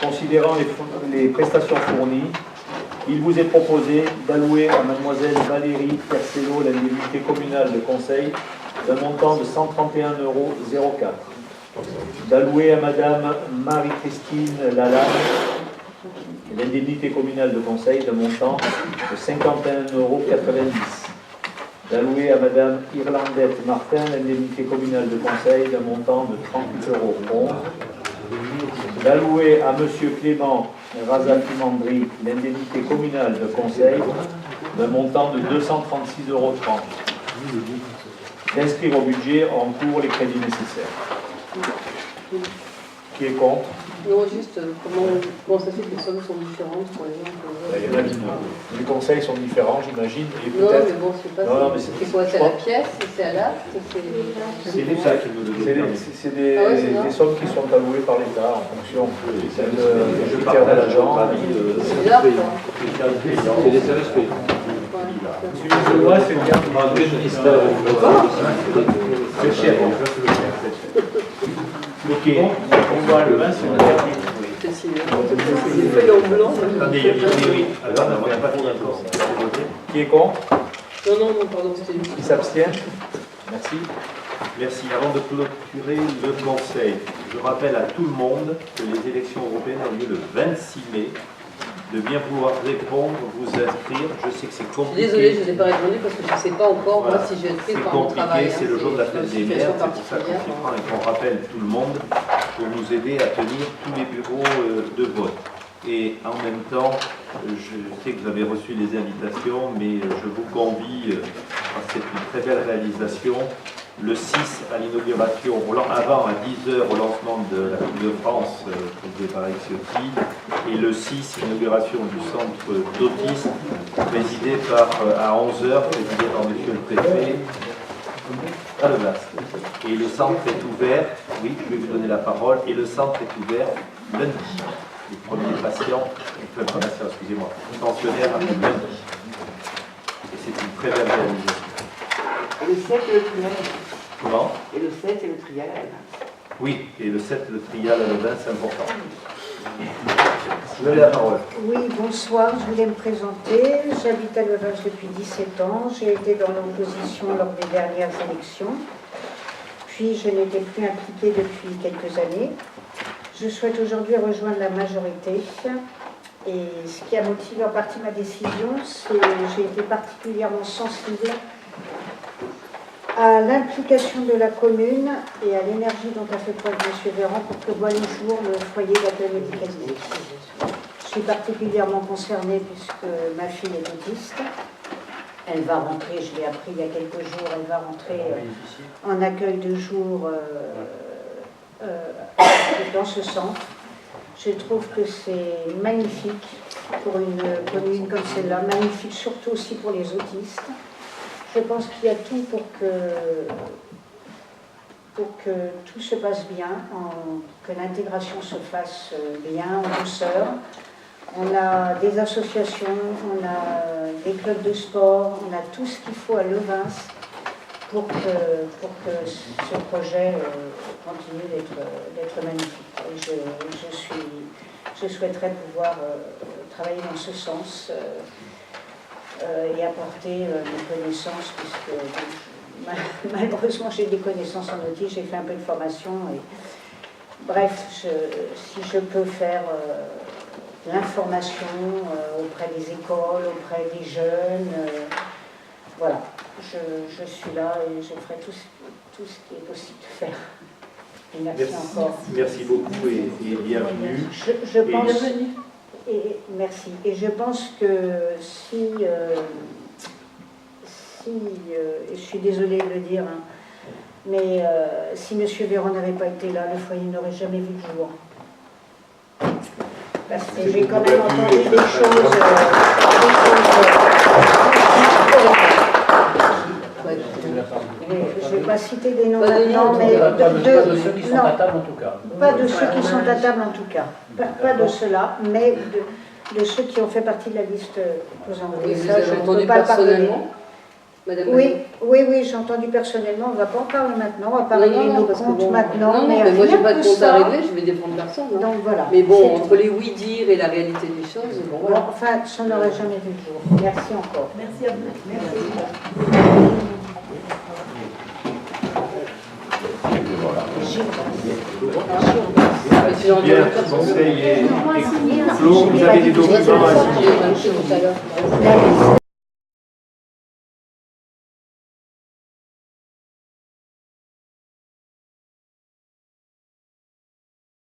considérant les prestations fournies, il vous est proposé d'allouer à mademoiselle Valérie Percello l'indemnité communale de conseil d'un montant de 131,04 €, d'allouer à madame Marie-Christine Lalanne l'indemnité communale de conseil d'un montant de 51,90 €, d'allouer à madame Irlandette Martin l'indemnité communale de conseil d'un montant de 38,11 €, d'allouer à monsieur Clément Razaki-Mandry l'indemnité communale de conseil d'un montant de 236,30 €, d'inscrire au budget en cours les crédits nécessaires. Qui est contre? Non, juste comment ça se fait que les sommes sont différentes pour les gens Les conseils sont différents, j'imagine. Non, mais bon, c'est pas ça. C'est quoi? C'est à la pièce? C'est à l'acte? C'est l'État qui nous le donne. C'est des sommes qui sont allouées par l'État en fonction du critère de l'agent. C'est l'art, quoi. C'est des services payés. Celui de loi, c'est bien. C'est cher. Ok, on voit le 20, c'est le dernier. C'est signé. C'est fait en blanc. Attendez, oui. Alors, on n'a pas fini encore. Qui est contre? Non, pardon, c'était lui. Qui s'abstient? Merci. Merci. Avant de clôturer le Conseil, je rappelle à tout le monde que les élections européennes ont lieu le 26 mai. De bien pouvoir répondre, vous inscrire. Je sais que c'est compliqué. Désolée, je ne vous ai pas répondu parce que je ne sais pas encore moi si je vais inscrire par mon travail. C'est compliqué, c'est le jour de la fête des mères, c'est pour ça qu'on s'y prend et qu'on rappelle tout le monde pour nous aider à tenir tous les bureaux de vote. Et en même temps, je sais que vous avez reçu les invitations, mais je vous convie, parce que c'est une très belle réalisation, le 6 à l'inauguration, avant à 10h au lancement de la Coupe de France présidée par Ciotti, et le 6 inauguration du centre d'autisme présidé à 11h, présidé par monsieur le préfet à Levas. Et le centre est ouvert, oui, je vais vous donner la parole, et le centre est ouvert lundi. Les premiers patients, excusez-moi, pensionnaires arrivent lundi. Et c'est une très belle réalisation. Et le 7 et le trial. Comment? Et le 7 et le trial à Levin. Oui, et le 7, le trial à Levin, c'est important. Vous avez la parole. Oui, bonsoir, je voulais me présenter. J'habite à Levin depuis 17 ans. J'ai été dans l'opposition lors des dernières élections. Puis je n'étais plus impliquée depuis quelques années. Je souhaite aujourd'hui rejoindre la majorité. Et ce qui a motivé en partie ma décision, c'est que j'ai été particulièrement sensible à l'implication de la commune et à l'énergie dont a fait preuve M. Véran pour que voit le jour le foyer d'accueil médicalisé. Je suis particulièrement concernée puisque ma fille est autiste. Elle va rentrer, je l'ai appris il y a quelques jours, elle va rentrer en accueil de jour dans ce centre. Je trouve que c'est magnifique pour une commune comme celle-là, magnifique surtout aussi pour les autistes. Je pense qu'il y a tout pour que tout se passe bien, que l'intégration se fasse bien, en douceur. On a des associations, on a des clubs de sport, on a tout ce qu'il faut à Levin pour que ce projet continue d'être magnifique. Et je souhaiterais pouvoir travailler dans ce sens et apporter mes connaissances, puisque malheureusement j'ai des connaissances en autisme, j'ai fait un peu de formation. Et, bref, si je peux faire l'information auprès des écoles, auprès des jeunes, voilà, je suis là et je ferai tout ce qui est possible de faire. Et merci encore. Merci beaucoup et bienvenue. Je pense, et merci. Et je pense que si je suis désolée de le dire, hein, mais si M. Véran n'avait pas été là, le foyer n'aurait jamais vu le jour. Parce Et j'ai quand même entendu des choses. Je ne vais pas citer des noms maintenant, mais de ceux qui sont à table en tout cas. Pas de ceux qui sont à table en tout cas. Pas de ceux-là, mais de ceux qui ont fait partie de la liste Et vous avez entendu personnellement, Madame Oui, j'ai entendu personnellement. On ne va pas en parler maintenant, on va parler de nos comptes maintenant. Non, mais moi j'ai pas de compte à régler, je vais défendre personne. Hein. Donc voilà. Mais bon, entre les oui-dire et la réalité des choses, bon voilà. Enfin, ça n'aurait jamais vu le jour. Merci encore. Merci à vous. Merci. Bien, le conseil est clos. Vous avez des documents à signer.